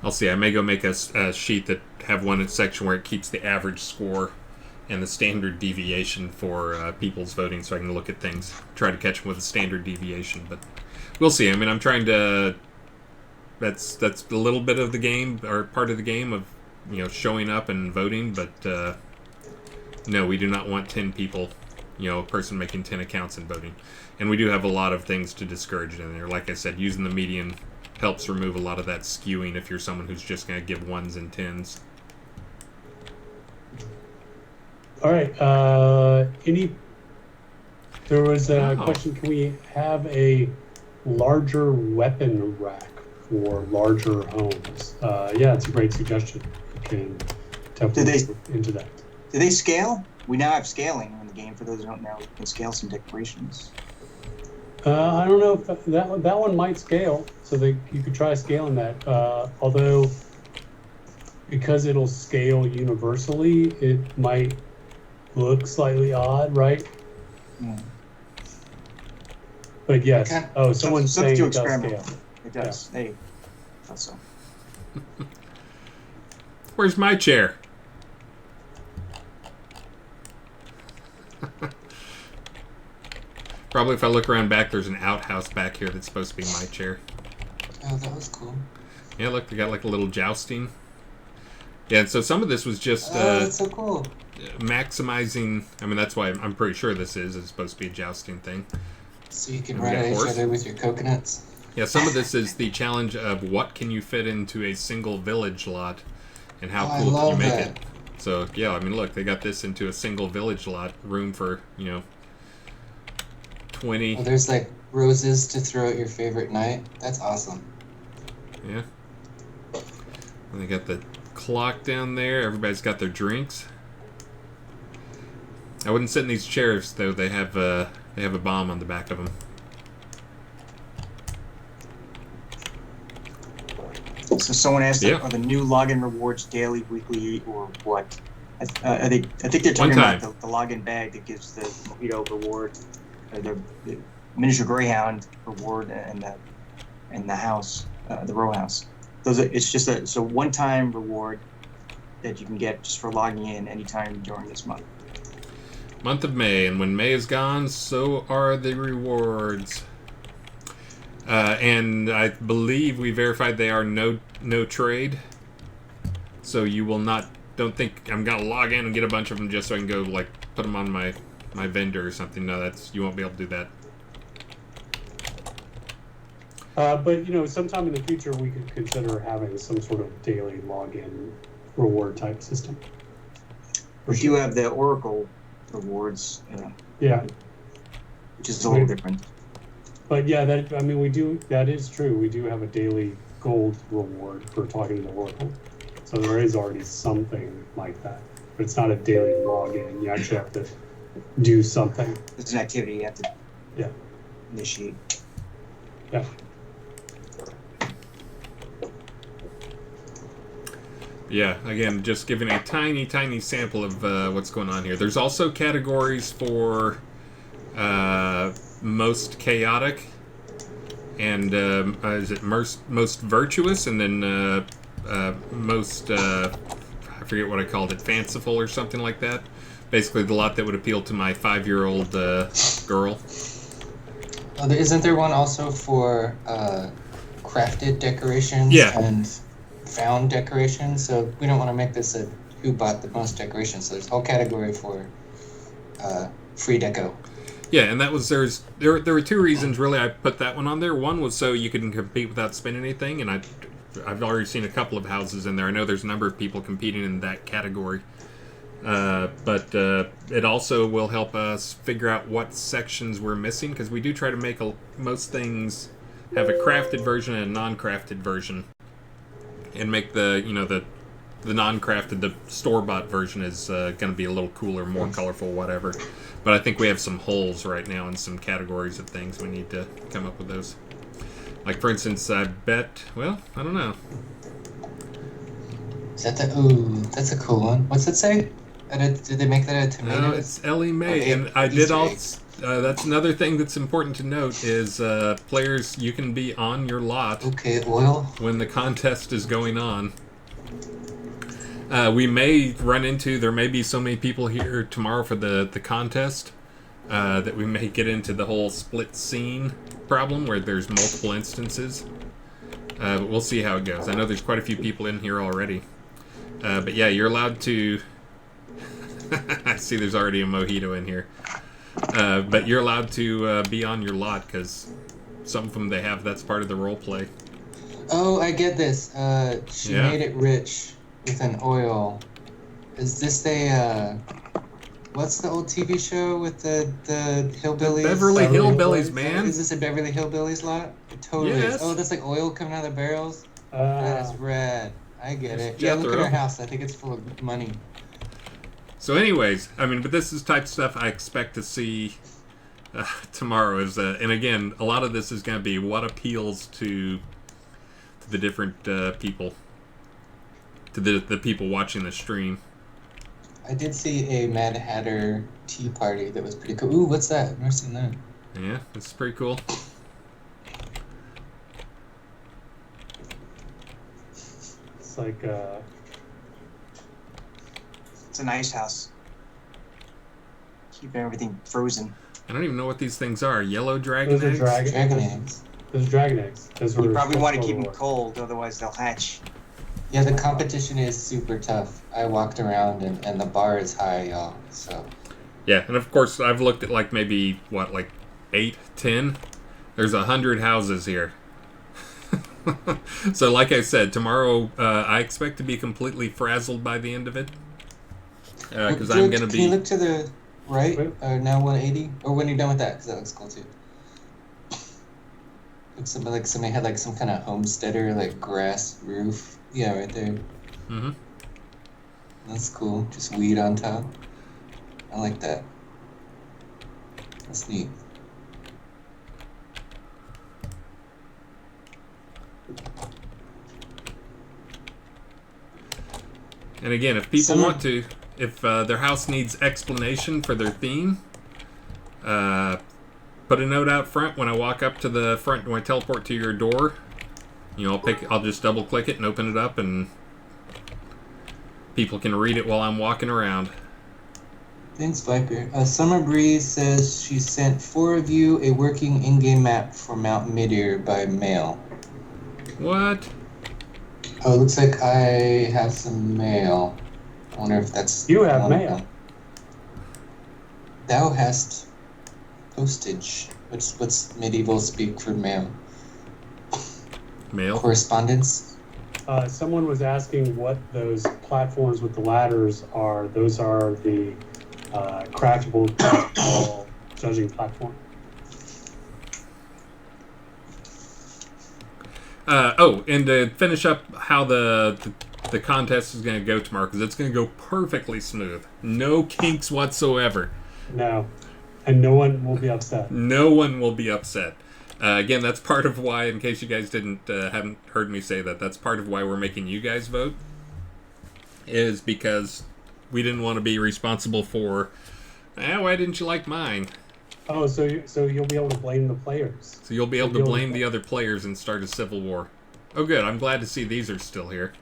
I'll see. I may go make a sheet that have one section where it keeps the average score and the standard deviation for people's voting, so I can look at things, try to catch them with a standard deviation. But we'll see. I mean, I'm trying to. That's a little bit of the game, or part of the game of showing up and voting. But no, we do not want 10 people, a person making 10 accounts and voting. And we do have a lot of things to discourage in there. Like I said, using the median helps remove a lot of that skewing if you're someone who's just going to give 1s and 10s. All right. There was a question, can we have a larger weapon rack for larger homes? Yeah, it's a great suggestion. You can definitely look into that. Do they scale? We now have scaling in the game. For those who don't know, you can scale some decorations. I don't know if that one might scale, so that you could try scaling that. Although, because it'll scale universally, it might look slightly odd, right? Yeah. But yes. Someone's saying it does scale. It does. Yeah. Hey, thought so. Where's my chair? Probably if I look around back, there's an outhouse back here that's supposed to be my chair. Oh, that was cool. Yeah, look, they got like a little jousting. Yeah, and so some of this was just that's so cool. maximizing. I mean, that's why I'm pretty sure this is supposed to be a jousting thing. So you can And we ride got at each horse. other with your coconuts. Yeah, some of this is the challenge of what can you fit into a single village lot, and how I cool can you love make that. it. So yeah, I mean, look, they got this into a single village lot, room for 20. Oh, there's like roses to throw at your favorite knight. That's awesome. Yeah. And they got the clock down there. Everybody's got their drinks. I wouldn't sit in these chairs though. They have a bomb on the back of them. So someone asked, Yeah. are the new login rewards daily, weekly, or what? I think they're talking One about the login bag that gives the mojito reward, or the miniature greyhound reward, and the house, the row house. It's just a one-time reward that you can get just for logging in anytime during this month. Month of May, and when May is gone, so are the rewards. And I believe we verified they are no trade. So you will not. Don't think I'm gonna log in and get a bunch of them just so I can go like put them on my vendor or something. No, you won't be able to do that. But sometime in the future we could consider having some sort of daily login reward type system. We do have the Oracle rewards, Yeah, which is a little different. but yeah, we do. That is true. We do have a daily gold reward for talking to the Oracle, so there is already something like that. But it's not a daily login. You actually have to do something. It's an activity you have to initiate. Yeah. Yeah, again, just giving a tiny sample of what's going on here. There's also categories for most chaotic and is it most virtuous, and then most I forget what I called it, fanciful or something like that. Basically, the lot that would appeal to my 5-year-old girl. Oh, isn't there one also for crafted decorations and found decorations? So we don't want to make this a who bought the most decorations. So there's a whole category for free deco. Yeah, and that was there were two reasons really I put that one on there. One was so you could compete without spending anything, and I've already seen a couple of houses in there. I know there's a number of people competing in that category. But it also will help us figure out what sections we're missing, because we do try to make most things have a crafted version and a non-crafted version, and make the non-crafted, the store-bought version is going to be a little cooler, more colorful, whatever. But I think we have some holes right now in some categories of things. We need to come up with those. Like, for instance, I bet, well, I don't know. Is that that's a cool one. What's it say? Did they make that a tomato? No, it's Ellie Mae, and I did also. That's another thing that's important to note is players. You can be on your lot. Okay, oil. When the contest is going on. We may run into. There may be so many people here tomorrow for the contest that we may get into the whole split scene problem where there's multiple instances. But we'll see how it goes. I know there's quite a few people in here already. But yeah, you're allowed to. I see there's already a mojito in here. But you're allowed to be on your lot, because some of them that's part of the role play. Oh, I get this. She made it rich with an oil. Is this what's the old TV show with the hillbillies? Beverly Hillbillies, man. Is this a Beverly Hillbillies lot? It totally is. Oh, that's like oil coming out of the barrels? That is rad. I get it. Yeah, look at our house. I think it's full of money. So anyways, but this is type of stuff I expect to see tomorrow. And again, a lot of this is going to be what appeals to the different people, to the people watching the stream. I did see a Mad Hatter tea party that was pretty cool. Ooh, what's that? I've never seen that. Yeah, it's pretty cool. It's like it's a nice house. Keeping everything frozen. I don't even know what these things are. Yellow dragon eggs? Dragon eggs. Those are dragon eggs. You probably want to keep them cold, otherwise they'll hatch. Yeah, the competition is super tough. I walked around and the bar is high, y'all. So Yeah, and of course I've looked at like maybe what, like 8, 10. There's 100 houses here. So like I said, tomorrow I expect to be completely frazzled by the end of it. Because I'm George, gonna can you be. look to the right? Wait. Now 180, or when you're done with that, because that looks cool too. Looks something like somebody had like some kind of homesteader like grass roof. Yeah, right there. Hmm. That's cool. Just weed on top. I like that. That's neat. And again, if people Summer- want to, if their house needs explanation for their theme, put a note out front when I walk up to the front, when I teleport to your door. You know, I'll just double click it and open it up, and people can read it while I'm walking around. Thanks, Viper. Summer Breeze says she sent 4 of you a working in-game map for Mount Midir by mail. What? Oh, it looks like I have some mail. I wonder if that's You have one of mail. them. Thou hast postage. What's medieval speak for mail? Mail? Correspondence? Someone was asking what those platforms with the ladders are. Those are the craftable judging platform. And to finish up how the contest is going to go tomorrow, because it's going to go perfectly smooth. No kinks whatsoever. No, and no one will be upset. No one will be upset. Again, that's part of why, in case you guys haven't heard me say that, that's part of why we're making you guys vote. Is because we didn't want to be responsible for, why didn't you like mine? Oh, so you'll be able to blame the players. So you'll be able to blame the other players and start a civil war. Oh, good. I'm glad to see these are still here.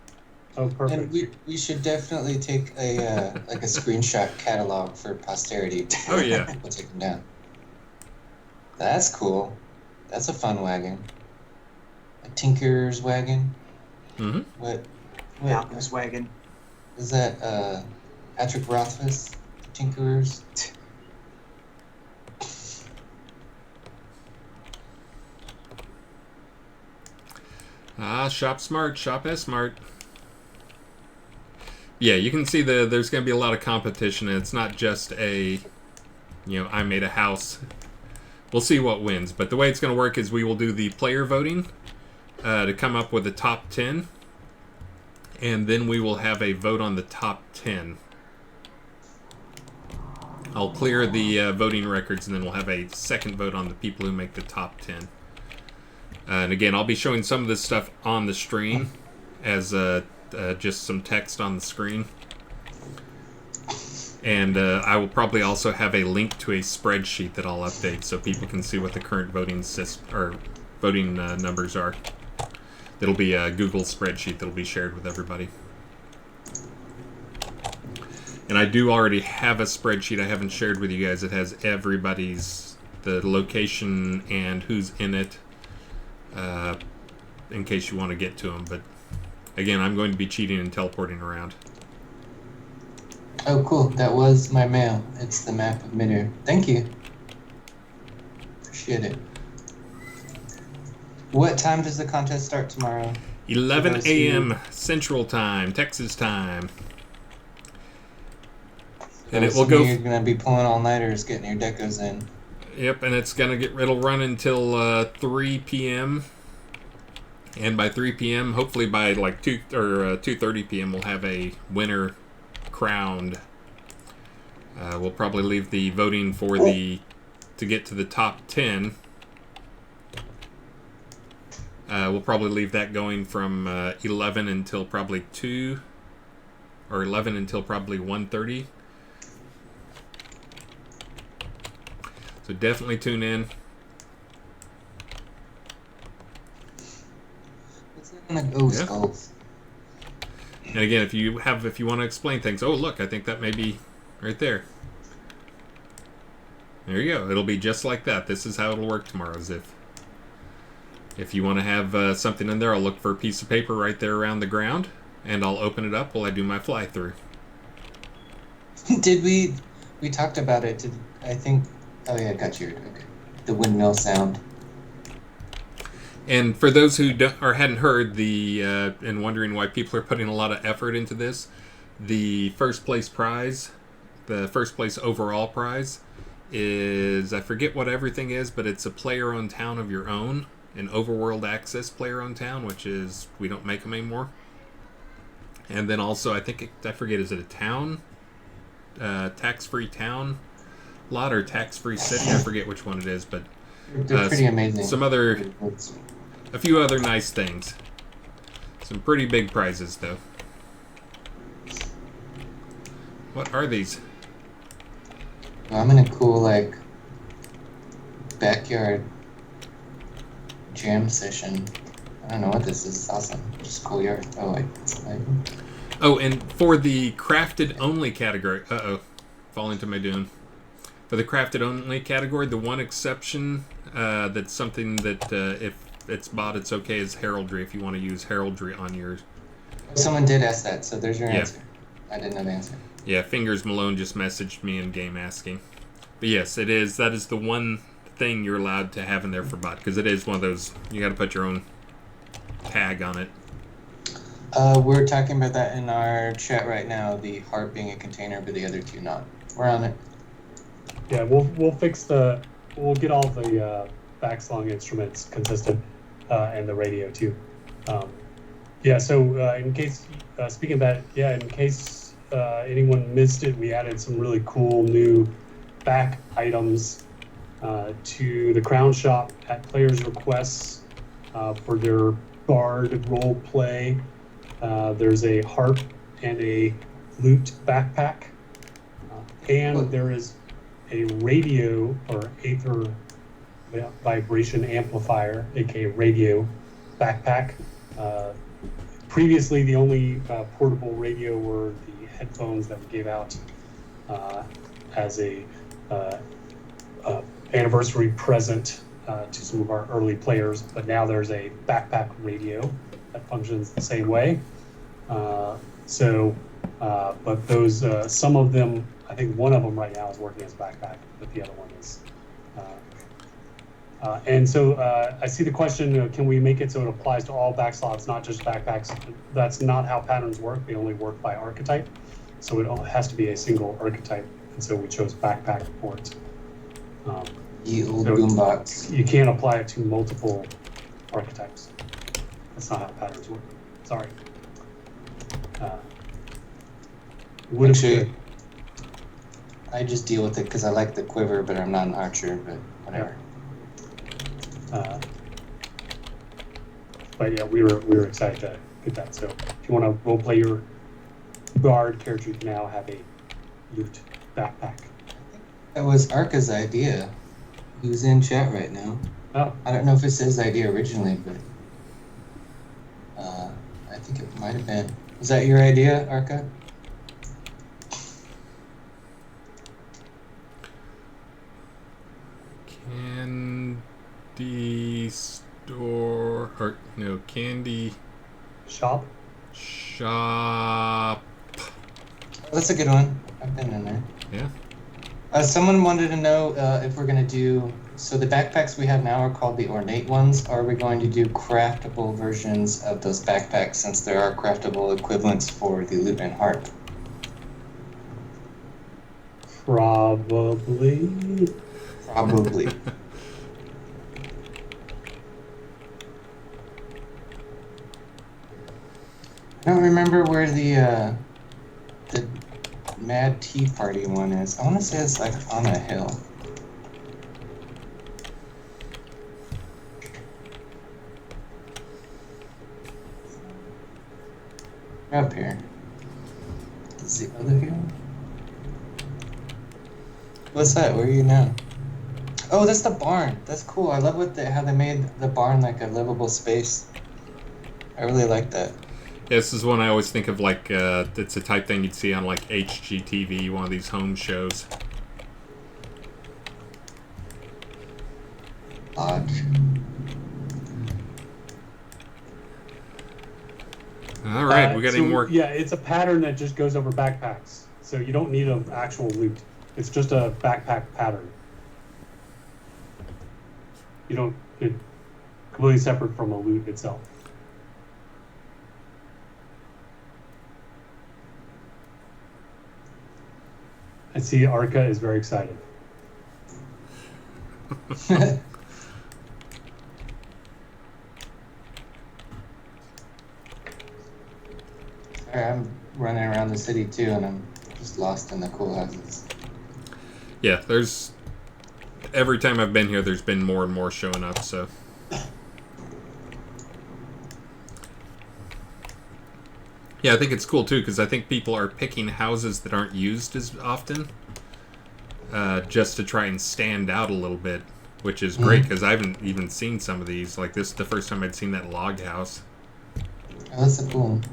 Oh, perfect. And we should definitely take a like a screenshot catalog for posterity. Oh, yeah. We'll take them down. That's cool. That's a fun wagon. A Tinker's wagon. Mm-hmm. What Malcolm's wagon. is that? Patrick Rothfuss, Tinkerers. Shop smart, shop S smart. Yeah, you can see there's going to be a lot of competition, and it's not just I made a house. We'll see what wins, but the way it's going to work is we will do the player voting to come up with the top 10, and then we will have a vote on the top 10. I'll clear the voting records, and then we'll have a second vote on the people who make the top 10. And again, I'll be showing some of this stuff on the stream as just some text on the screen. And I will probably also have a link to a spreadsheet that I'll update so people can see what the current voting numbers are. It'll be a Google spreadsheet that'll be shared with everybody. And I do already have a spreadsheet I haven't shared with you guys. It has the location and who's in it. In case you want to get to them, but again, I'm going to be cheating and teleporting around. Oh, cool. That was my mail. It's the map of Midir. Thank you. Appreciate it. What time does the contest start tomorrow? 11 a.m. Central Time, Texas time. And it will go. You're gonna be pulling all-nighters, getting your decos in. Yep, and it'll run until 3 p.m. And by 3 p.m., hopefully by like 2:30 p.m., we'll have a winner crowned. We'll probably leave the voting for to get to the top 10. We'll probably leave that going from 11 until probably 2, or 11 until probably 1:30. So definitely tune in. What's that gonna go, Yeah. skulls? And again, if you want to explain things, oh look, I think that may be right there. There you go. It'll be just like that. This is how it'll work tomorrow. As if you want to have something in there, I'll look for a piece of paper right there around the ground. and I'll open it up while I do my fly through. Did we talked about it? I think? Oh yeah, got you. Okay. The windmill sound. And for those who don't, or hadn't heard and wondering why people are putting a lot of effort into this, the first place prize, the first place overall prize, is, I forget what everything is, but it's a player-owned town of your own, an overworld access player-owned town, which is, we don't make them anymore. And then also, I forget, is it a town? Tax-free town lot or tax-free city? I forget which one it is, but They're pretty amazing. A few other nice things. Some pretty big prizes, though. What are these? Well, I'm in a cool, like, backyard jam session. I don't know what this is. It's awesome. Just cool yard. Oh, wait. Oh, and for the crafted only category, fall into my doom. For the crafted only category, the one exception that's something that if it's bought, it's okay, is heraldry. If you want to use heraldry on your. Someone did ask that, so there's your answer. I didn't know the answer. Yeah, Fingers Malone just messaged me in game asking. But yes, it is. That is the one thing you're allowed to have in there for bot, because it is one of those. You got to put your own tag on it. We're talking about that in our chat right now. The harp being a container, but the other two not. We're on it. Yeah, we'll fix we'll get all the backslung instruments consistent and the radio too. So in case speaking of that, in case anyone missed it, we added some really cool new back items to the Crown Shop at players' requests for their bard role play. There's a harp and a lute backpack, and there is a radio or aether vibration amplifier, aka radio backpack. Previously, the only portable radio were the headphones that we gave out as a anniversary present to some of our early players, but now there's a backpack radio that functions the same way. But those, some of them, I think one of them right now is working as a backpack, but the other one is. I see the question, can we make it so it applies to all backslots, not just backpacks? That's not how patterns work. They only work by archetype. So it has to be a single archetype. And so we chose backpack for it. You old boombox. You can't apply it to multiple archetypes. That's not how patterns work. Sorry. Actually, I just deal with it because I like the quiver, but I'm not an archer, but whatever. But yeah, we were excited to get that. So if you want to roleplay your bard character, you can now have a loot backpack. That was Arca's idea. He was in chat right now. Oh. I don't know if it's his idea originally, but I think it might have been. Was that your idea, Arca? Candy store, or no, candy shop. That's a good one. I've been in there. Yeah. Someone wanted to know if we're going to do, so the backpacks we have now are called the ornate ones. Are we going to do craftable versions of those backpacks, since there are craftable equivalents for the lute and harp? Probably. I don't remember where the Mad Tea Party one is. I want to say it's like on a hill. Up here. Is the other hill? What's that? Where are you now? Oh, that's the barn. That's cool. I love how they made the barn like a livable space. I really like that. Yeah, this is one I always think of, like, it's a type thing you'd see on, like, HGTV, one of these home shows. Lodge. All right, we got any more? Yeah, it's a pattern that just goes over backpacks. So you don't need an actual loot. It's just a backpack pattern. You don't. It's completely separate from a loot itself. I see Arca is very excited. Sorry, I'm running around the city too, and I'm just lost in the cool houses. Yeah, there's... Every time I've been here, there's been more and more showing up, so... Yeah, I think it's cool too, because I think people are picking houses that aren't used as often, just to try and stand out a little bit, which is great, because I haven't even seen some of these. Like, this is the first time I'd seen that log house. Oh, that's a cool one.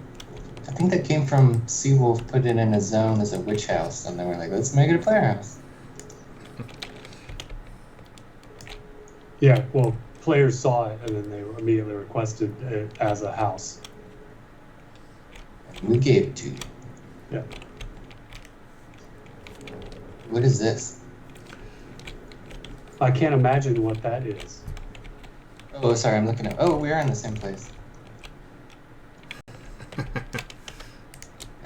I think that came from Seawolf put it in a zone as a witch house, and they were like, let's make it a player house. Yeah, well, players saw it, and then they immediately requested it as a house. We gave it to you. Yeah. What is this? I can't imagine what that is. Oh, sorry, I'm looking at... Oh, we are in the same place. Got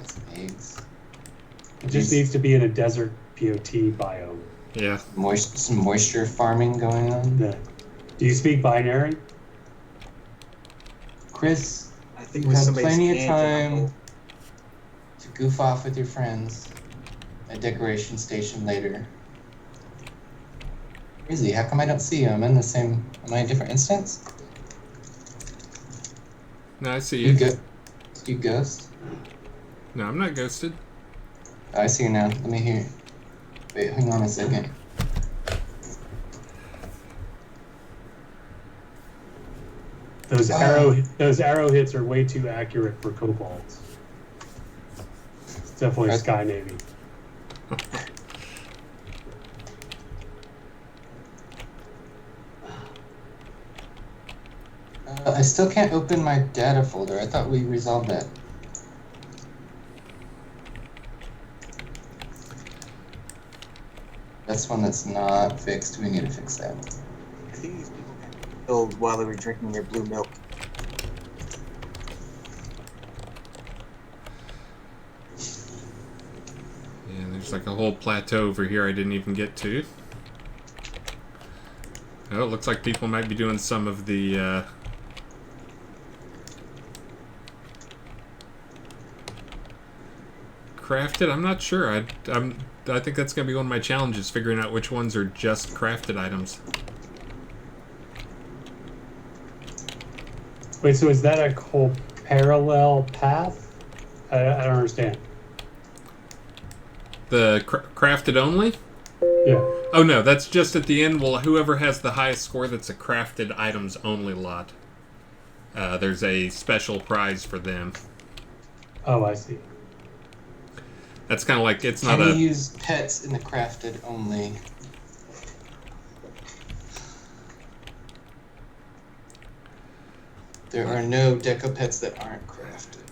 some eggs. It just needs to be in a desert POT biome. Yeah. Some moisture farming going on. Yeah. Do you speak binary? Chris, I think you with have somebody's plenty of hand in time to goof off with your friends at Decoration Station later. Where is he? How come I don't see you? I'm in the same... Am I in a different instance? No, I see You you. go... You ghost? No, I'm not ghosted. Oh, I see you now. Let me hear. Wait, hang on a second. Those arrow hits are way too accurate for kobolds. It's definitely Sky Navy. I still can't open my data folder. I thought we resolved that. That's one that's not fixed. We need to fix that. I think these people got killed while they were drinking their blue milk. Yeah, there's like a whole plateau over here I didn't even get to. Oh, it looks like people might be doing some of the, crafted? I'm not sure. I think that's going to be one of my challenges, figuring out which ones are just crafted items. Wait, so is that a whole parallel path? I don't understand. The crafted only? Yeah. Oh no, that's just at the end. Well, whoever has the highest score, that's a crafted items only lot. There's a special prize for them. Oh, I see. That's kind of like, it's Can not you a... use pets in the crafted only? There are no deco pets that aren't crafted.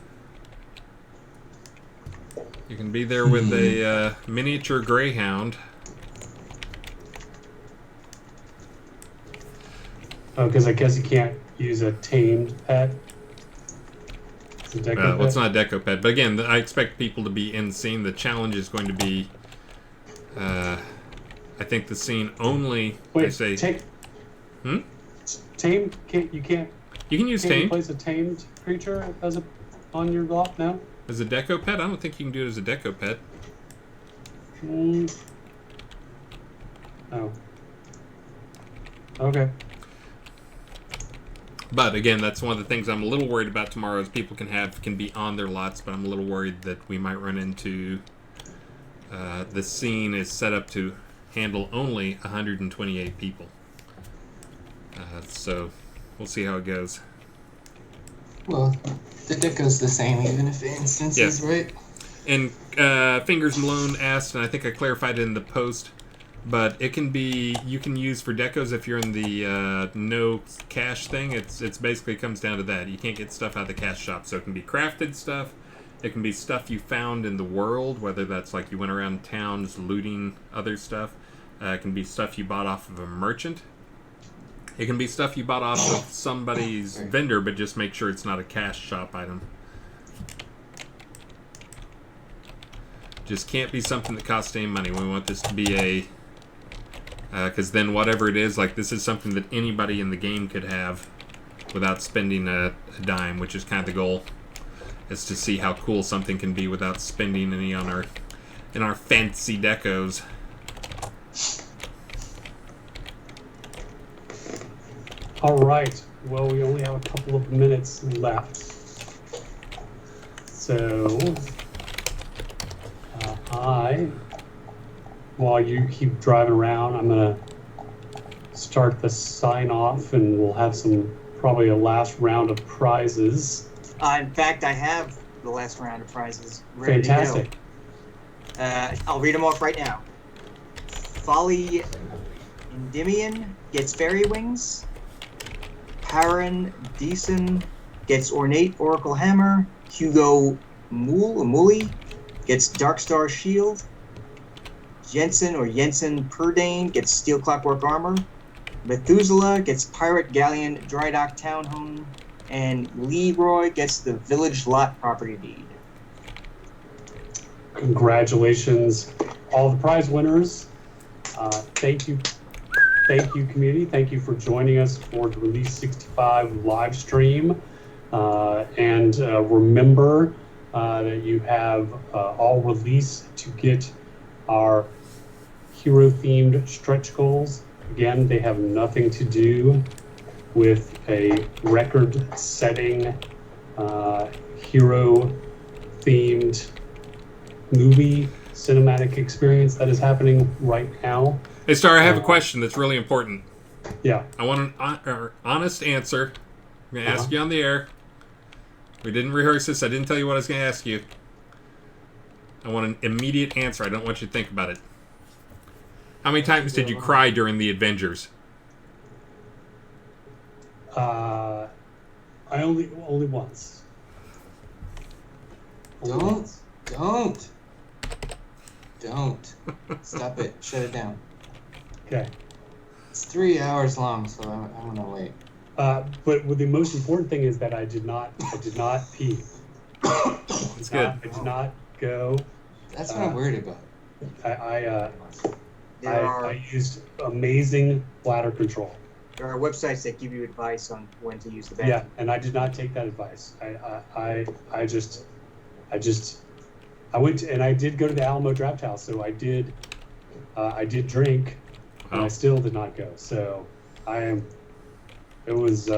You can be there with a miniature greyhound. Oh, because I guess you can't use a tamed pet. It's a deco pet. Well, it's not a deco pet, but again, I expect people to be in scene. The challenge is going to be, I think the scene only. Wait, I say, tamed? You can't. You can use Can you tame place a tamed creature as on your lot now? as a deco pet. I don't think you can do it as a deco pet. Oh. Okay. But again, that's one of the things I'm a little worried about tomorrow. Is people can be on their lots, but I'm a little worried that we might run into. The scene is set up to handle only 128 people. So we'll see how it goes. Well, the deco's the same, even if the instance is right. And Fingers Malone asked, and I think I clarified it in the post, but it can be, you can use for decos if you're in the no cash thing. It's basically comes down to that. You can't get stuff out of the cash shop, so it can be crafted stuff. It can be stuff you found in the world, whether that's like you went around towns looting other stuff. It can be stuff you bought off of a merchant. It can be stuff you bought off of somebody's vendor, but just make sure it's not a cash shop item. Just can't be something that costs any money. We want this to be a... because then whatever it is, like this is something that anybody in the game could have without spending a dime, which is kind of the goal. Is to see how cool something can be without spending any on our fancy decos. All right. Well, we only have a couple of minutes left. So, while you keep driving around, I'm going to start the sign off, and we'll have probably a last round of prizes. In fact, I have the last round of prizes ready Fantastic. to go. I'll read them off right now. Folly Endymion gets fairy wings. Paran Deason gets ornate oracle hammer. Hugo Mooley gets Darkstar shield. Jensen Purdane gets steel clockwork armor. Methuselah gets pirate galleon dry dock townhome. And Leroy gets the village lot property deed. Congratulations, all the prize winners. Thank you, community. Thank you for joining us for the Release 65 live stream. And remember that you have all release to get our hero-themed stretch goals. Again, they have nothing to do with a record-setting hero-themed movie cinematic experience that is happening right now. Hey, Star, I have a question that's really important. Yeah. I want an honest answer. I'm going to ask you on the air. We didn't rehearse this. I didn't tell you what I was going to ask you. I want an immediate answer. I don't want you to think about it. How many times did you cry during the Avengers? I only once. Don't. Stop it. Shut it down. Okay. It's 3 hours long, so I'm gonna wait. But the most important thing is that I did not pee. It's good. I did not go. That's what I'm worried about. I used amazing bladder control. There are websites that give you advice on when to use the bathroom. Yeah, and I did not take that advice. I went and I did go to the Alamo Draft House, so I did drink, and I still did not go. So it was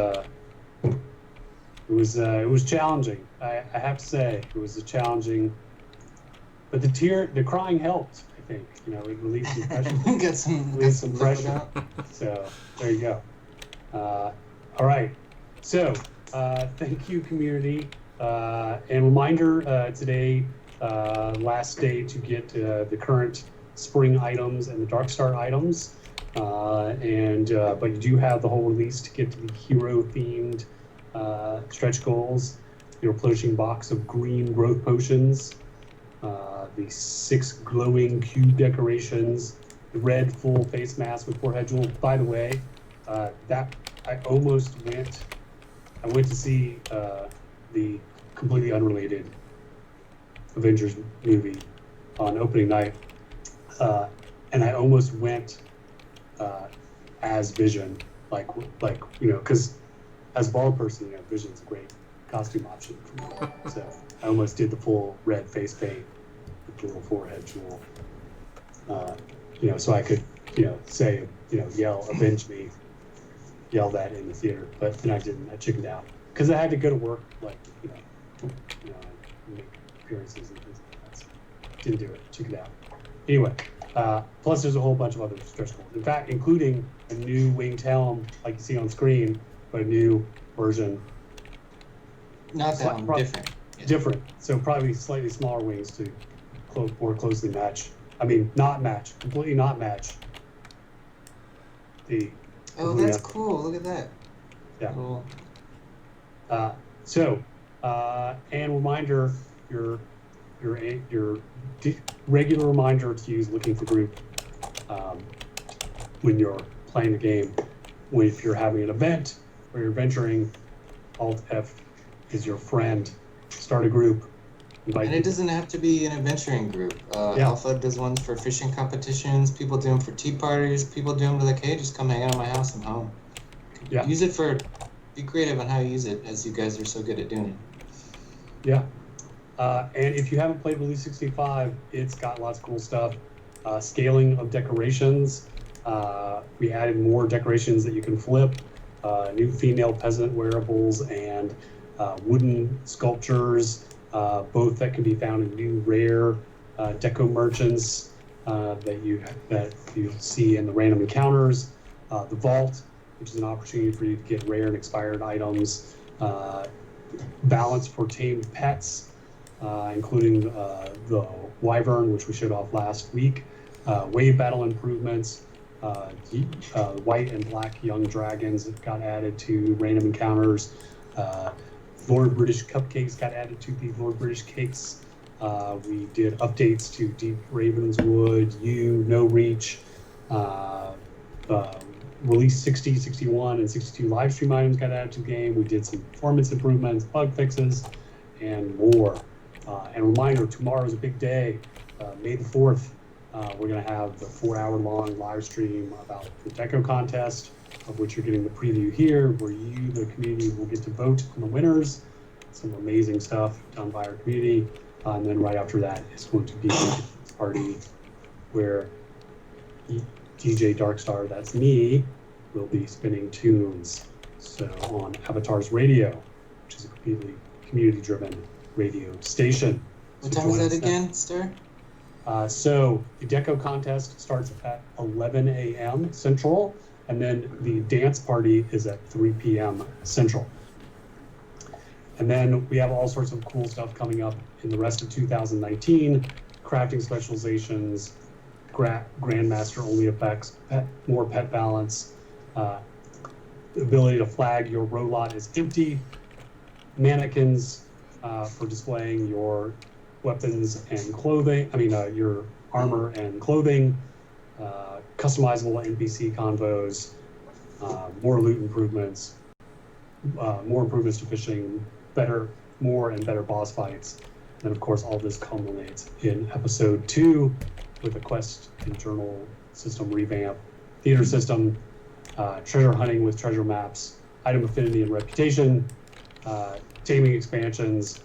challenging. I have to say it was a challenging, but the crying helped. I think it released some pressure. Get some pressure. out. So there you go. All right. So thank you, community. And reminder today, last day to get the current spring items and the Darkstar items. But you do have the whole release to get to the hero-themed stretch goals. Your replenishing box of green growth potions. The 6 glowing cube decorations, the red full face mask with forehead jewel. By the way, that I went to see the completely unrelated Avengers movie on opening night, and I almost went as Vision, because as a bald person, Vision's a great costume option for me. So I almost did the full red face paint. The little forehead jewel, so I could, say, yell, avenge me, yell that in the theater, but then I didn't. I chickened out because I had to go to work, make appearances and things like that. So didn't do it. Chickened out. Anyway, plus there's a whole bunch of other stretch goals. In fact, including a new winged helm, like you see on screen, but a new version. Not that one. Different. Yeah. Different. So probably slightly smaller wings to more closely match. I mean, not match, completely not match the Oh, that's cool. Look at that. Yeah. Cool. And reminder, your regular reminder to use looking for group when you're playing the game. If you're having an event or you're venturing, Alt F is your friend. Start a group. And it doesn't have to be an adventuring group. Alpha does ones for fishing competitions. People do them for tea parties. People do them to like, hey, just come hang out at my house. I'm home. Yeah. Use it for. Be creative on how you use it, as you guys are so good at doing it. Yeah. And if you haven't played Release 65, it's got lots of cool stuff. Scaling of decorations. We added more decorations that you can flip. New female peasant wearables and wooden sculptures, both that can be found in new rare deco merchants that you'll see in the random encounters. The vault, which is an opportunity for you to get rare and expired items. Balance for tamed pets, including the wyvern, which we showed off last week. Wave battle improvements. White and black young dragons got added to random encounters. Lord British cupcakes got added to the Lord British cakes. We did updates to Deep Ravenswood, No Reach, Release 60, 61, and 62 live stream items got added to the game. We did some performance improvements, bug fixes, and more. And a reminder, tomorrow is a big day, May the 4th. We're going to have the 4-hour-long live stream about the Deco contest, of which you're getting the preview here, where you, the community, will get to vote on the winners. Some amazing stuff done by our community. And then right after that is going to be a party where DJ Darkstar, that's me, will be spinning tunes. So on Avatar's Radio, which is a completely community-driven radio station. What time is that again, Star? So the Deco contest starts at 11 a.m. Central, and then the dance party is at 3 p.m. Central. And then we have all sorts of cool stuff coming up in the rest of 2019, crafting specializations, Grandmaster only effects, more pet balance, the ability to flag your row lot is empty, mannequins for displaying your weapons and clothing, your armor and clothing, customizable NPC convos, more loot improvements, more improvements to fishing, more and better boss fights. And of course, all this culminates in episode 2 with a quest and journal system revamp, theater system, treasure hunting with treasure maps, item affinity and reputation, taming expansions,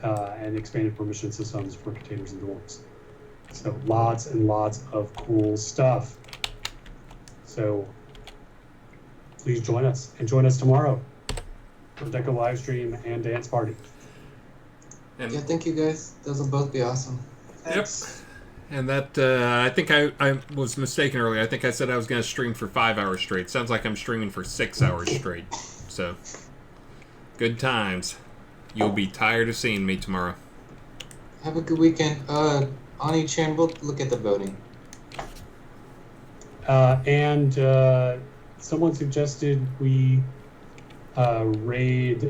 and expanded permission systems for containers and dwarves. So lots and lots of cool stuff. So please join us, and join us tomorrow for Deco live stream and dance party. And yeah, thank you guys. Those will both be awesome. Thanks. Yep. And that, I think I was mistaken earlier. I think I said I was going to stream for 5 hours straight. Sounds like I'm streaming for 6 hours straight. So, good times. You'll be tired of seeing me tomorrow. Have a good weekend. Ani Chan, we'll look at the voting. And someone suggested we raid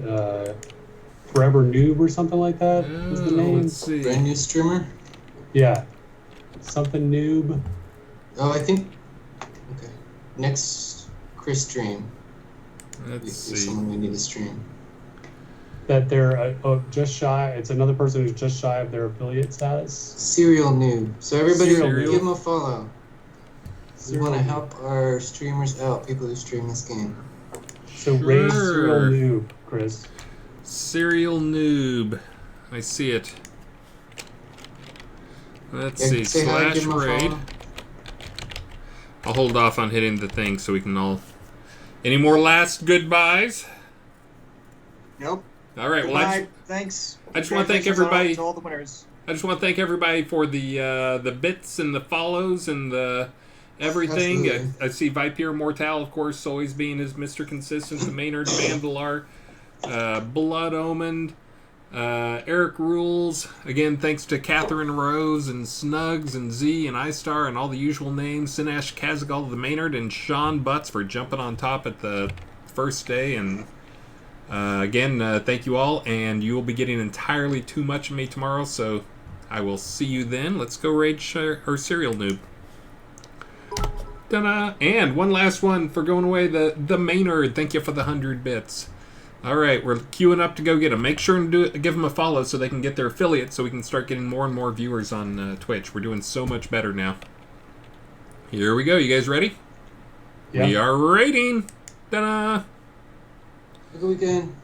Forever Noob or something like that. Is the name? Let's see. Brand new streamer? Yeah. Something noob. Oh, I think. Okay. Next Chris stream. Let's see. There's someone we need to stream. That they're just shy. It's another person who's just shy of their affiliate status. Serial noob. So everybody Serial. give him a follow. We want to Noob. help our streamers out, people who stream this game. So raid Sure. Serial Noob, Chris. Serial Noob. I see it. Let's Yeah, see. say hi, give Slash him a raid. follow. I'll hold off on hitting the thing so we can all... Any more last goodbyes? Nope. All right. Well, Goodbye. Thanks. I just wanna thank Congratulations everybody. to all the winners. I just want to thank everybody for the bits and the follows and the everything. Absolutely. I see Viper Mortal, of course, always being as Mr. Consistent, the Maynard Vandalar, Blood Omen, Eric Rules. Again, thanks to Catherine Rose and Snugs and Z and iStar and all the usual names. Sinesh Kazagal, the Maynard, and Sean Butts for jumping on top at the first day. And again, thank you all. And you will be getting entirely too much of me tomorrow, so I will see you then. Let's go raid her Serial Noob. Ta-da! And one last one for going away, the Maynard. Thank you for the 100 bits. All right, we're queuing up to go get them. Make sure and give them a follow so they can get their affiliate so we can start getting more and more viewers on Twitch. We're doing so much better now. Here we go. You guys ready? Yeah. We are raiding. Ta-da! Have a good weekend.